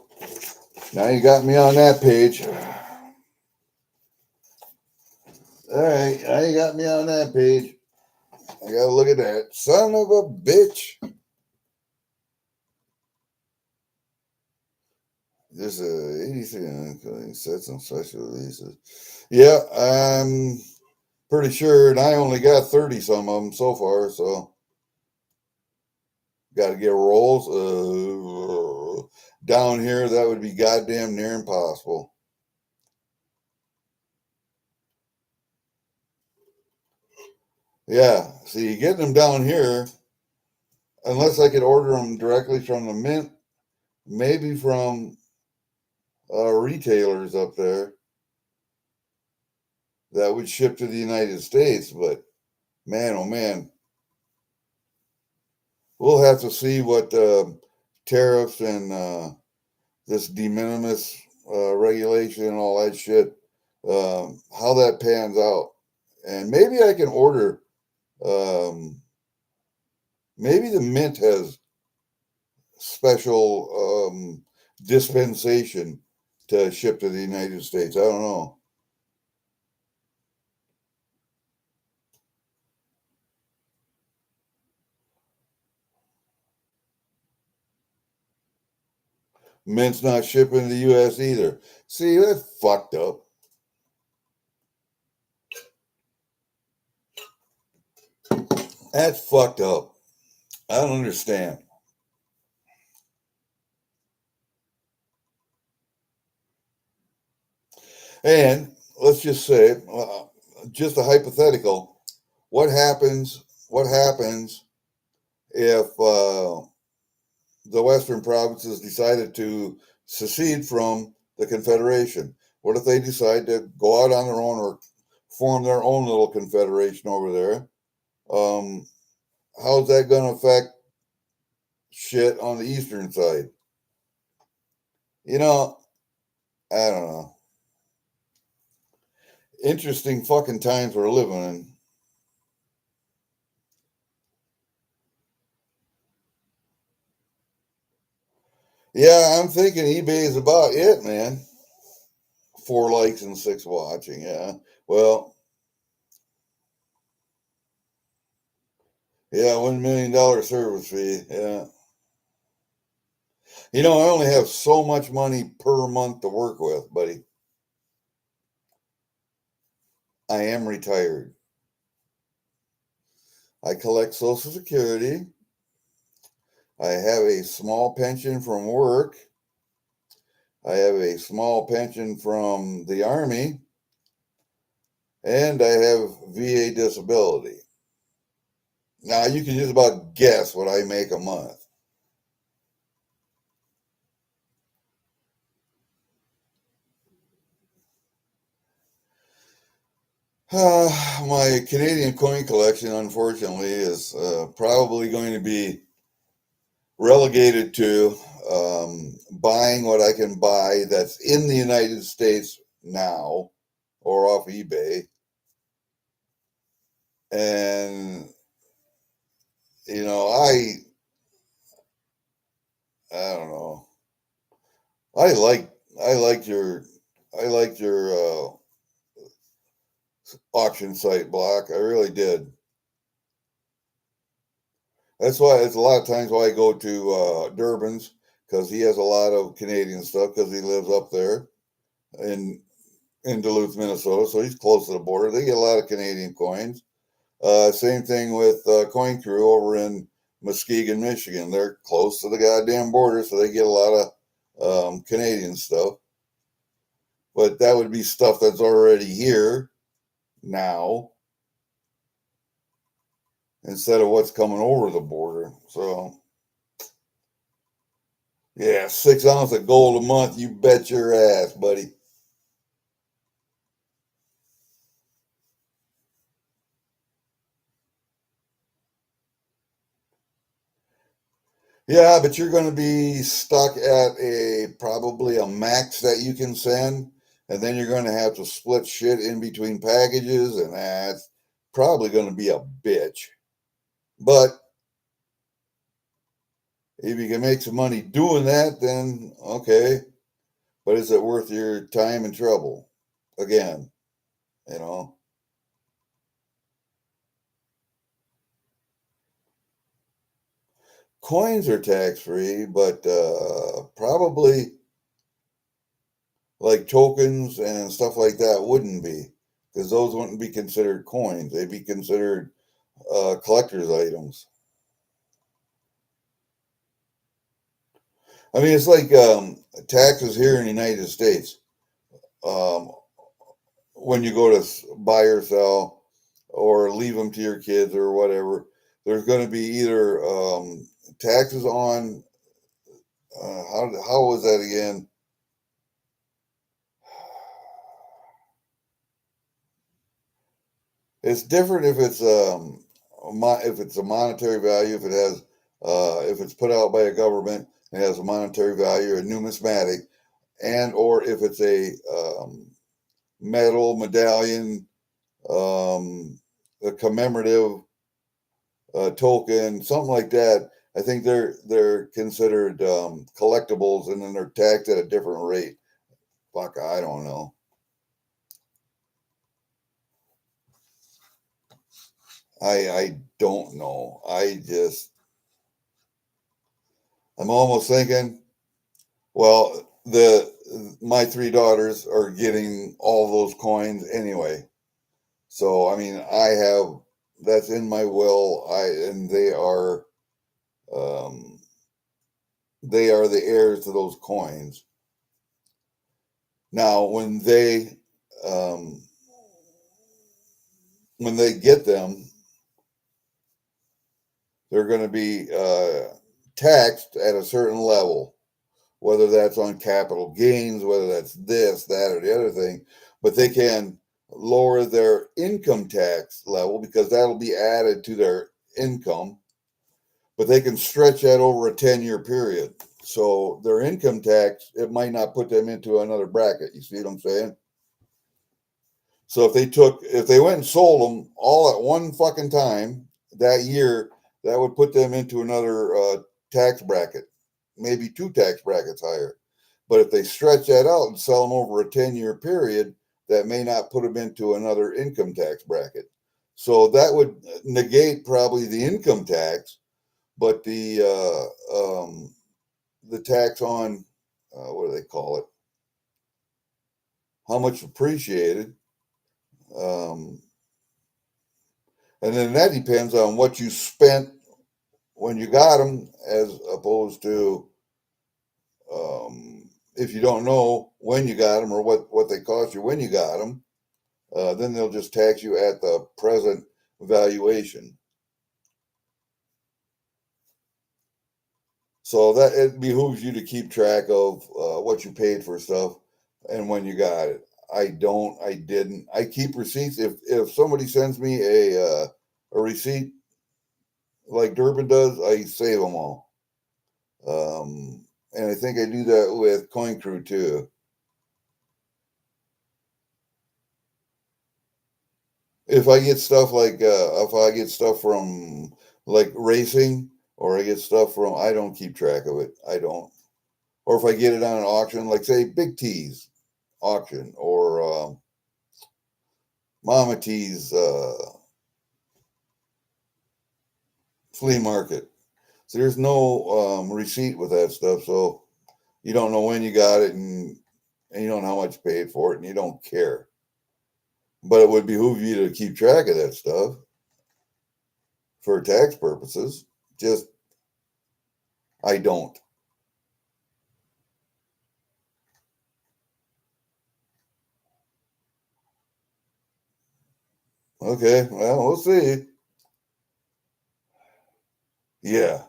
now you got me on that page. All right, now you got me on that page. I gotta look at that. Son of a bitch. There's a 83 including sets and special releases. Yeah, I'm pretty sure, and I only got 30 some of them so far, so got to get rolls. Down here, that would be goddamn near impossible. Yeah, see, getting them down here, unless I could order them directly from the mint, maybe from retailers up there that would ship to the United States, but man, oh man, we'll have to see what tariffs and this de minimis regulation and all that shit, how that pans out. And maybe I can order, um, maybe the mint has special dispensation to ship to the United States. I don't know. Mint's not shipping to the U.S. either. See, that's fucked up. That's fucked up. I don't understand. And let's just say, just a hypothetical. What happens? What happens if the Western provinces decided to secede from the Confederation? What if they decide to go out on their own or form their own little confederation over there? Um, how's that going to affect shit on the eastern side? You know, I don't know. Interesting fucking times we're living in. Yeah, I'm thinking eBay is about it, man. 4 likes and 6 watching. Yeah. Well, yeah, $1 million service fee. Yeah. You know, I only have so much money per month to work with, buddy. I am retired. I collect Social Security. I have a small pension from work. I have a small pension from the Army. And I have VA disability. Now, you can just about guess what I make a month. My Canadian coin collection, unfortunately, is probably going to be relegated to buying what I can buy that's in the United States now or off eBay. And, you know, I don't know. I like, I liked your, I liked your auction site block. I really did. That's why it's a lot of times why I go to Durbin's because he has a lot of Canadian stuff because he lives up there in Duluth, Minnesota. So he's close to the border. They get a lot of Canadian coins. Same thing with Coin Crew over in Muskegon, Michigan. They're close to the goddamn border, so they get a lot of Canadian stuff. But that would be stuff that's already here now instead of what's coming over the border. So yeah, 6 ounce of gold a month. You bet your ass, buddy. Yeah, but you're going to be stuck at a probably a max that you can send, and then you're going to have to split shit in between packages, and that's probably going to be a bitch. But if you can make some money doing that, then okay. But is it worth your time and trouble? Again, you know, coins are tax free, but probably like tokens and stuff like that wouldn't be, because those wouldn't be considered coins. They'd be considered collector's items. I mean, it's like taxes here in the United States. Um, when you go to buy or sell or leave them to your kids or whatever, there's going to be either taxes on how was that again? It's different if it's if it's a monetary value, if it has if it's put out by a government and has a monetary value, a numismatic, and or if it's a medal, medallion, a commemorative token, something like that. I think they're considered collectibles, and then they're taxed at a different rate. Fuck, I don't know. I don't know. I'm almost thinking, well, the my three daughters are getting all those coins anyway. So I mean, I have that's in my will. And um, they are the heirs to those coins. Now, um, when they get them, they're going to be taxed at a certain level, whether that's on capital gains, whether that's this, that, or the other thing. But they can lower their income tax level because that'll be added to their income, but they can stretch that over a 10-year period. So their income tax, it might not put them into another bracket. You see what I'm saying? So if they went and sold them all at one fucking time that year, that would put them into another tax bracket, maybe two tax brackets higher. But if they stretch that out and sell them over a 10-year period, that may not put them into another income tax bracket. So that would negate probably the income tax, but the tax on what do they call it? How much appreciated, um, and then that depends on what you spent when you got them, as opposed to if you don't know when you got them or what they cost you when you got them, then they'll just tax you at the present valuation. So that it behooves you to keep track of what you paid for stuff and when you got it. I don't. I didn't. I keep receipts. If somebody sends me a receipt like Durbin does, I save them all. And I think I do that with Coin Crew too. If I get stuff from like racing, or I get stuff from, I don't keep track of it. I don't. Or if I get it on an auction, like say Big T's auction or Mama T's flea market. So there's no receipt with that stuff. So you don't know when you got it, and you don't know how much you paid for it, and you don't care. But it would behoove you to keep track of that stuff for tax purposes. Just, I don't. Okay, well, we'll see. Yeah.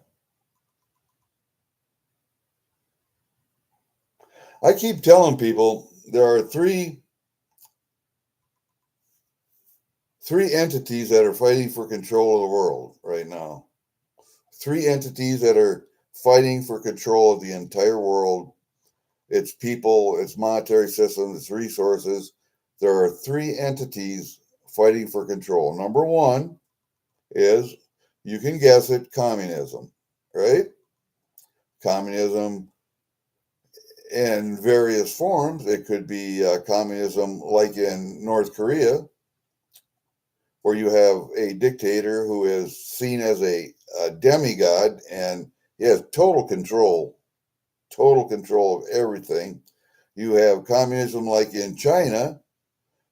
I keep telling people there are three entities that are fighting for control of the world right now. Three entities that are fighting for control of the entire world. It's people, it's monetary systems, it's resources. There are three entities fighting for control. Number one is, you can guess it, communism, right? Communism in various forms. It could be communism like in North Korea, where you have a dictator who is seen as a demigod, and he has total control of everything. You have communism like in China,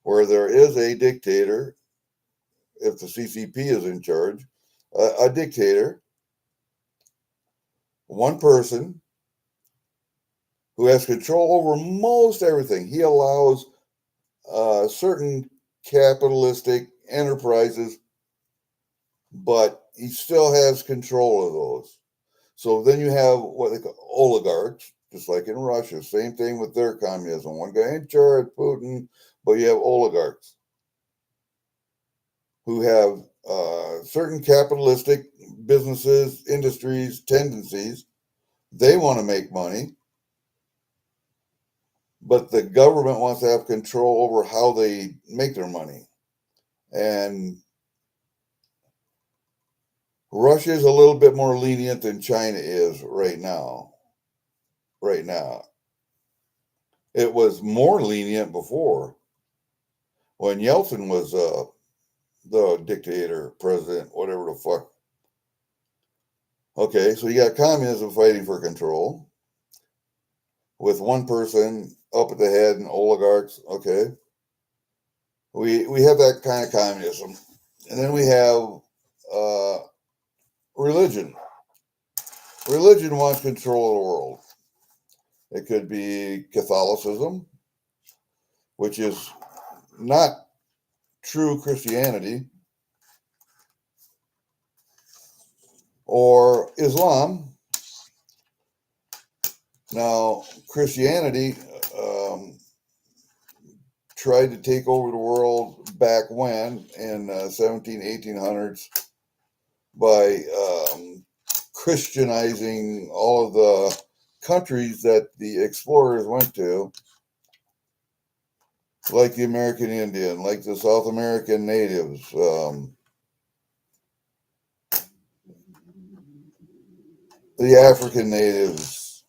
where there is a dictator, if the CCP is in charge, a dictator, one person who has control over most everything. He allows certain capitalistic enterprises, but he still has control of those. So then you have what they call oligarchs, just like in Russia. Same thing with their communism. One guy in charge, Putin, but you have oligarchs who have certain capitalistic businesses, industries, tendencies. They want to make money, but the government wants to have control over how they make their money. And Russia is a little bit more lenient than China is right now. Right now, it was more lenient before when Yeltsin was the dictator, president, whatever the fuck. Okay, so you got communism fighting for control with one person up at the head and oligarchs. Okay, we have that kind of communism, and then we have uh, religion. Religion wants control of the world. It could be Catholicism, which is not true Christianity, or Islam. Now, Christianity tried to take over the world back when, in 1800s, by Christianizing all of the countries that the explorers went to, like the American Indian, like the South American natives, the African natives,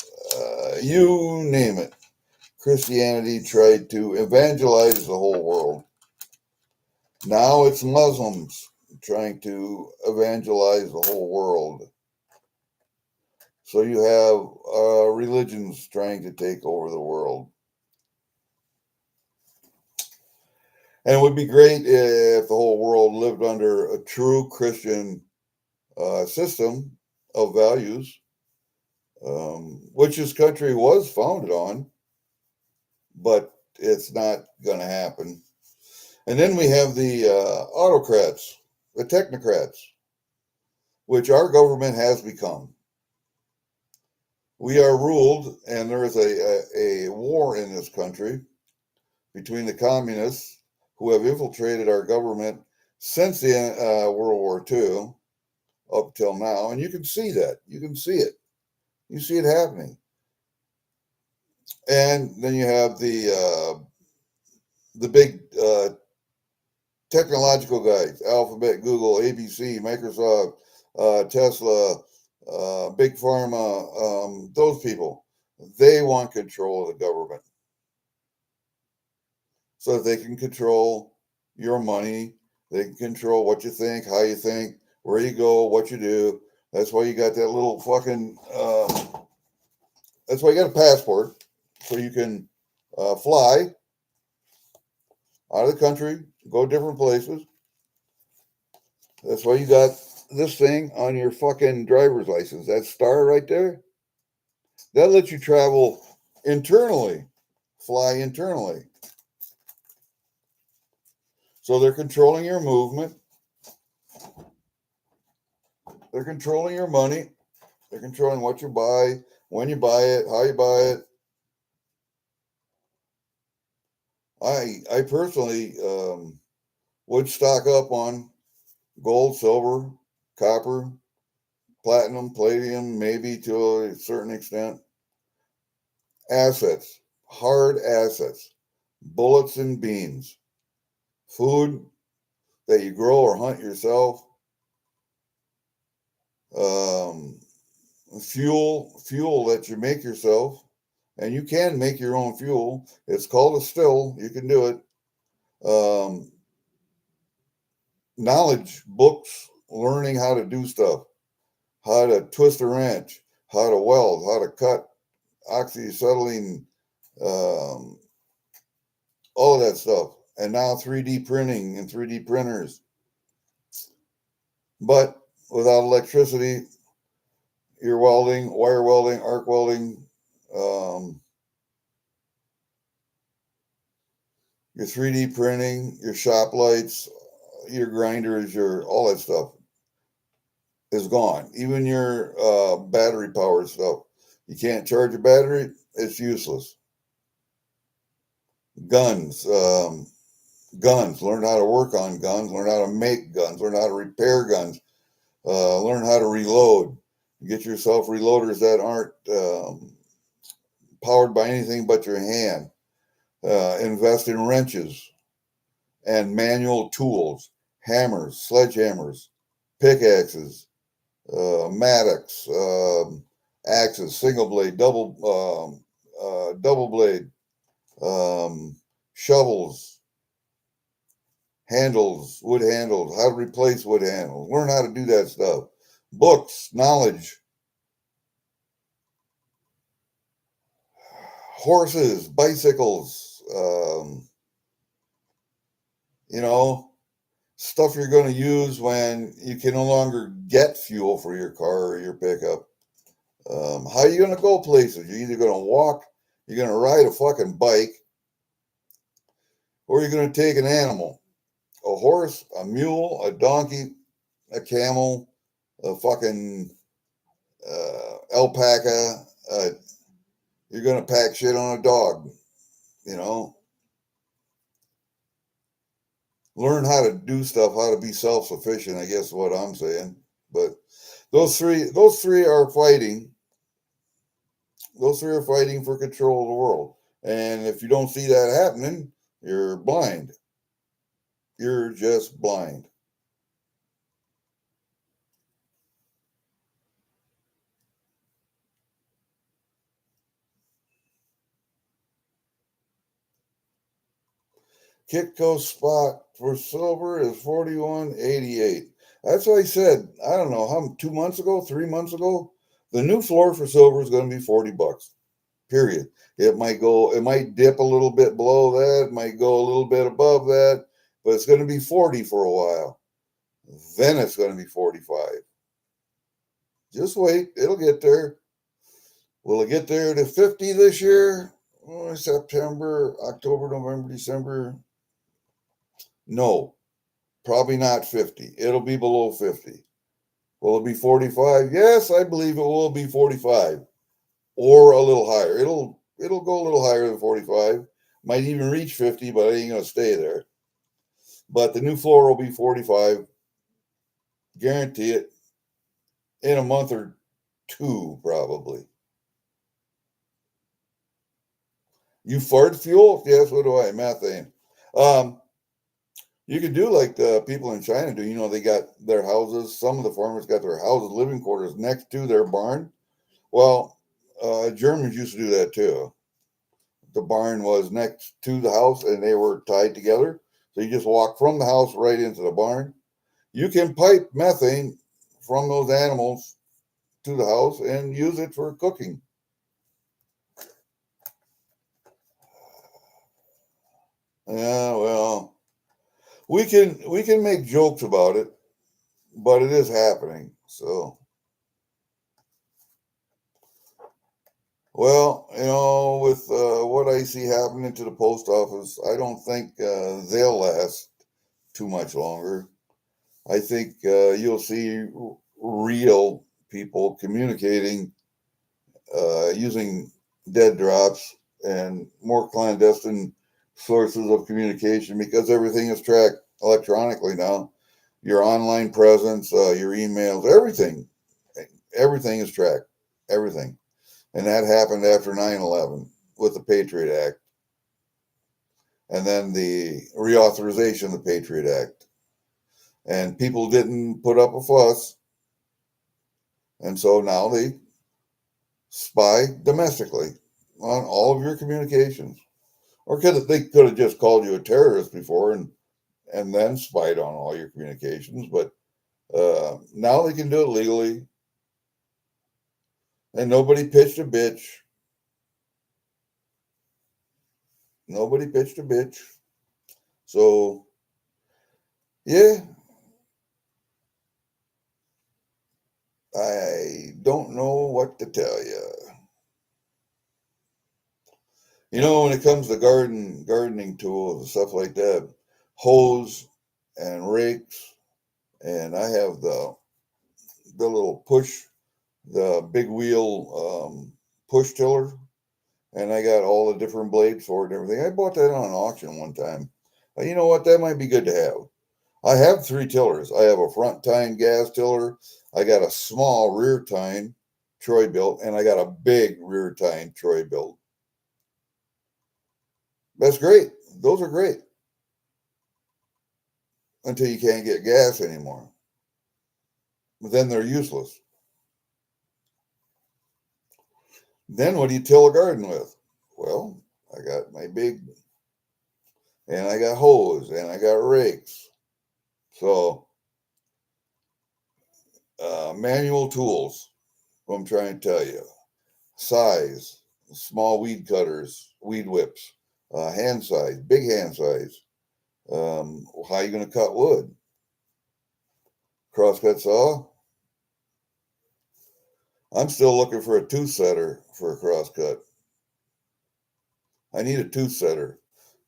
you name it. Christianity tried to evangelize the whole world. Now it's Muslims trying to evangelize the whole world. So you have religions trying to take over the world. And it would be great if the whole world lived under a true Christian system of values, which this country was founded on, but it's not going to happen. And then we have the autocrats, the technocrats, which our government has become. We are ruled, and there is a war in this country between the communists who have infiltrated our government since the World War II up till now. And you can see that. You can see it. You see it happening. And then you have the big technological guys, Alphabet, Google, ABC, Microsoft, Tesla, Big Pharma, those people. They want control of the government so that they can control your money. They can control what you think, how you think, where you go, what you do. That's why you got that little fucking, that's why you got a passport, so you can fly out of the country, go different places. That's why you got this thing on your fucking driver's license. That star right there, that lets you travel internally, fly internally. So they're controlling your movement. They're controlling your money. They're controlling what you buy, when you buy it, how you buy it. I personally would stock up on gold, silver, copper, platinum, palladium, maybe to a certain extent. Assets, hard assets, bullets and beans, food that you grow or hunt yourself, fuel that you make yourself, and you can make your own fuel. It's called a still. You can do it. Knowledge, books, learning how to do stuff, how to twist a wrench, how to weld, how to cut oxyacetylene um, all of that stuff. And now 3D printing and 3D printers. But without electricity, your welding, wire welding, arc welding, um, your 3D printing, your shop lights, your grinders, your all that stuff is gone. Even your battery powered stuff. You can't charge a battery, it's useless. Guns, guns. Learn how to work on guns. Learn how to make guns. Learn how to repair guns. Learn how to reload. Get yourself reloaders that aren't powered by anything but your hand. Invest in wrenches and manual tools, hammers, sledgehammers, pickaxes, mattocks, axes, single blade, double blade, shovels, handles, wood handles, how to replace wood handles. Learn how to do that stuff. Books, knowledge, horses, bicycles, you know, stuff you're going to use when you can no longer get fuel for your car or your pickup. How are you going to go places? You're either going to walk, you're going to ride a fucking bike, or you're going to take an animal, a horse, a mule, a donkey, a camel, a fucking alpaca. You're going to pack shit on a dog, you know. Learn how to do stuff, how to be self-sufficient, I guess is what I'm saying. But those three are fighting. Those three are fighting for control of the world. And if you don't see that happening, you're blind. You're just blind. Kitco spot for silver is 41.88. That's what I said. I don't know how 2 months ago, 3 months ago. The new floor for silver is going to be $40. Period. It might dip a little bit below that, it might go a little bit above that, but it's going to be 40 for a while. Then it's going to be 45. Just wait, it'll get there. Will it get there to 50 this year? Oh, September, October, November, December. No, probably not 50. It'll be below 50. Will it be 45? Yes, I believe it will be 45 or a little higher. It'll go a little higher than 45. Might even reach 50, but it ain't going to stay there. But the new floor will be 45. Guarantee it. In a month or two, probably. You fart fuel? Yes, what do I? Methane. You could do like the people in China do. You know, they got their houses. Some of the farmers got their houses, living quarters next to their barn. Well, Germans used to do that too. The barn was next to the house and they were tied together. So you just walk from the house right into the barn. You can pipe methane from those animals to the house and use it for cooking. Yeah, well, we can make jokes about it, but it is happening. So, well, with what I see happening to the post office, I don't think they'll last too much longer. I think you'll see real people communicating using dead drops and more clandestine sources of communication because everything is tracked electronically now. Your online presence, your emails, everything is tracked. Everything. And that happened after 9/11 with the Patriot Act. And then the reauthorization of the Patriot Act. And people didn't put up a fuss. And so now they spy domestically on all of your communications. Or they could have just called you a terrorist before and then spied on all your communications. But now they can do it legally. And nobody pitched a bitch. Nobody pitched a bitch. So, yeah, I don't know what to tell you. You know, when it comes to gardening tools and stuff like that, hoes and rakes, and I have the little the big wheel push tiller, and I got all the different blades for it and everything. I bought that on an auction one time. You know what? That might be good to have. I have 3 tillers. I have a front tine gas tiller. I got a small rear tine Troy-Bilt, and I got a big rear tine Troy-Bilt. That's great. Those are great until you can't get gas anymore. But then they're useless. Then what do you till a garden with? Well, I got my big, and I got hose, and I got rakes. So, manual tools, what I'm trying to tell you. Size, small weed cutters, weed whips, hand size, big hand size. How are you going to cut wood? Crosscut saw. I'm still looking for a tooth setter for a crosscut. I need a tooth setter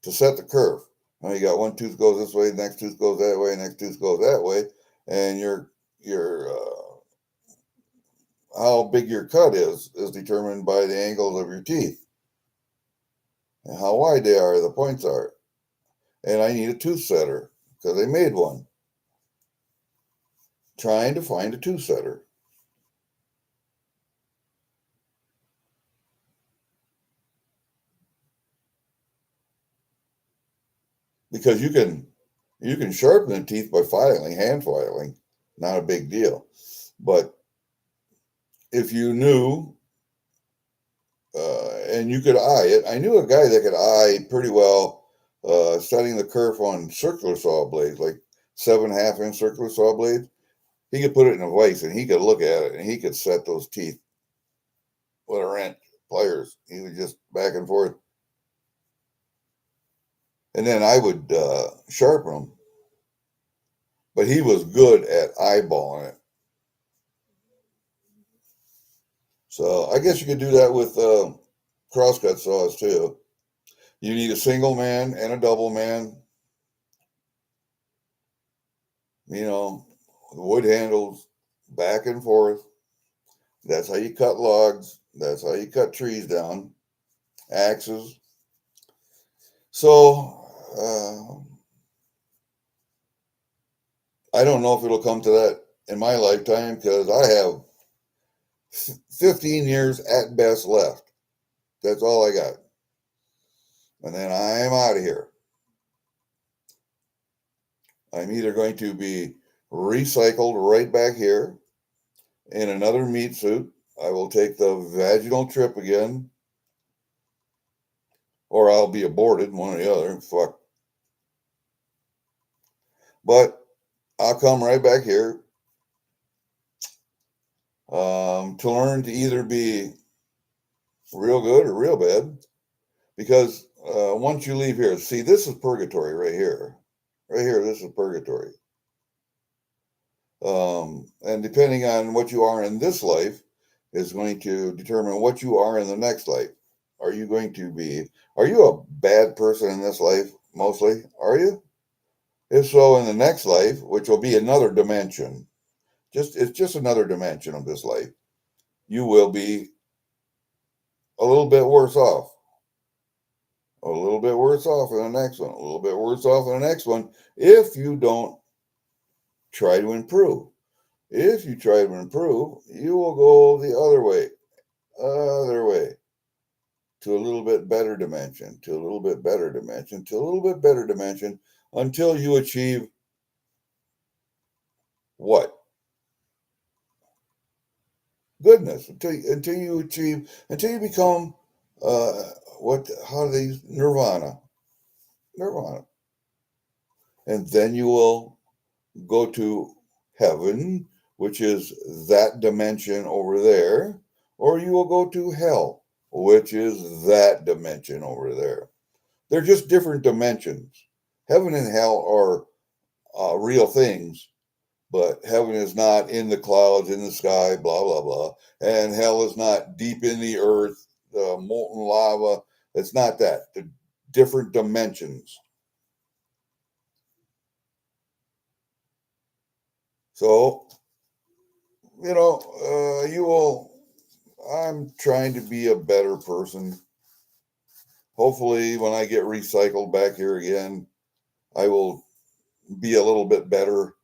to set the curve. Now you got one tooth goes this way, next tooth goes that way, next tooth goes that way, and your how big your cut is determined by the angles of your teeth and how wide they are, the points are. And I need a tooth setter because they made one. Trying to find a tooth setter. Because you can sharpen the teeth by hand filing, not a big deal. But if you knew, and you could eye it, I knew a guy that could eye pretty well setting the kerf on circular saw blades, like 7.5-inch circular saw blades. He could put it in a vise and he could look at it and he could set those teeth with a wrench, pliers. He would just back and forth. And then I would sharpen them. But he was good at eyeballing it. So I guess you could do that with crosscut saws too. You need a single man and a double man. You know, wood handles back and forth. That's how you cut logs. That's how you cut trees down. Axes. So I don't know if it'll come to that in my lifetime because I have 15 years at best left. That's all I got. And then I'm out of here. I'm either going to be recycled right back here in another meat suit. I will take the vaginal trip again, or I'll be aborted, one or the other. Fuck. But I'll come right back here to learn to either be real good or real bad. Because once you leave here, see, this is purgatory right here. Right here, this is purgatory. And depending on what you are in this life is going to determine what you are in the next life. Are you a bad person in this life mostly? Are you? If so, in the next life, which will be another dimension, it's just another dimension of this life, you will be a little bit worse off. A little bit worse off in the next one, a little bit worse off in the next one if you don't try to improve. If you try to improve, you will go the other way, to a little bit better dimension, to a little bit better dimension, to a little bit better dimension, until you achieve what? Goodness. Until you become how do they use nirvana? Nirvana. And then you will go to heaven, which is that dimension over there, or you will go to hell, which is that dimension over there. They're just different dimensions. Heaven and hell are real things, but heaven is not in the clouds, in the sky, blah, blah, blah. And hell is not deep in the earth, molten lava. It's not that. They're different dimensions. So, I'm trying to be a better person. Hopefully, when I get recycled back here again, I will be a little bit better,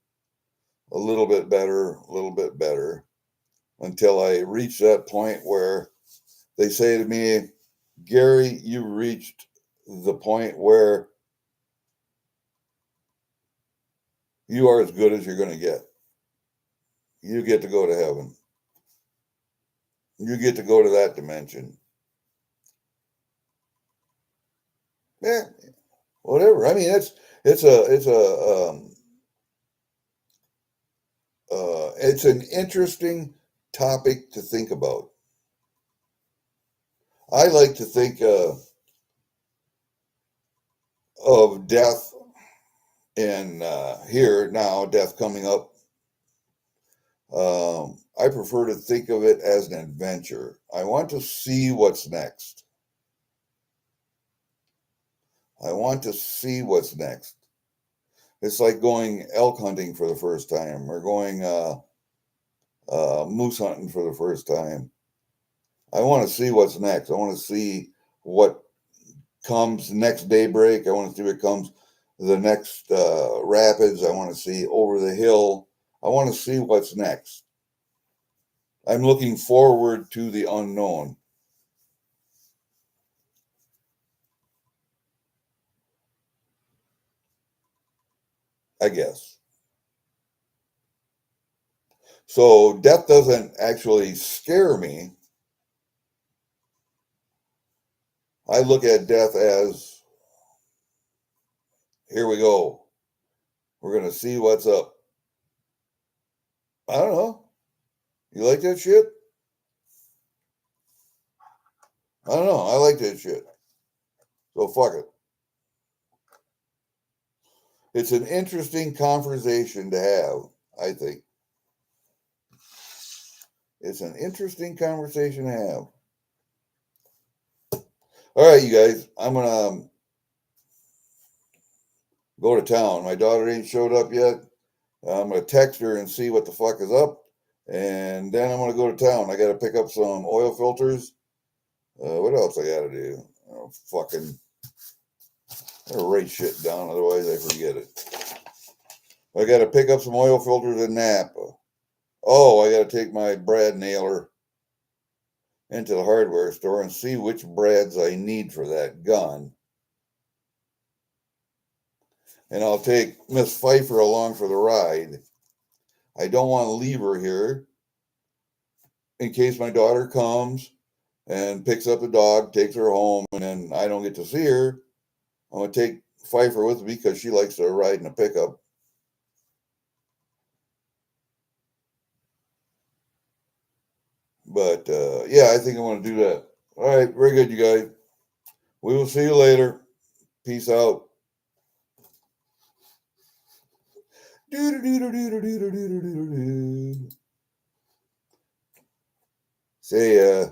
a little bit better, a little bit better until I reach that point where they say to me, Gary, you reached the point where you are as good as you're going to get. You get to go to heaven. You get to go to that dimension. Yeah, whatever. I mean, it's an interesting topic to think about. I like to think of death and here now, death coming up. I prefer to think of it as an adventure. I want to see what's next. I want to see what's next. It's like going elk hunting for the first time or going moose hunting for the first time. I want to see what's next. I want to see what comes next daybreak. I want to see what comes the next rapids. I want to see over the hill. I want to see what's next. I'm looking forward to the unknown. I guess. So death doesn't actually scare me. I look at death as, here we go. We're going to see what's up. I don't know. You like that shit? I don't know. I like that shit. So fuck it. It's an interesting conversation to have, I think. It's an interesting conversation to have. All right, you guys. I'm going to go to town. My daughter ain't showed up yet. I'm going to text her and see what the fuck is up. And then I'm going to go to town. I got to pick up some oil filters. What else I got to do? Oh, fucking. I gotta write shit down, otherwise I forget it. I got to pick up some oil filters in Napa. Oh, I got to take my brad nailer into the hardware store and see which brads I need for that gun. And I'll take Miss Pfeiffer along for the ride. I don't want to leave her here in case my daughter comes and picks up the dog, takes her home, and then I don't get to see her. I'm going to take Pfeiffer with me because she likes to ride in a pickup. But yeah, I think I want to do that. All right, very good, you guys. We will see you later. Peace out. Say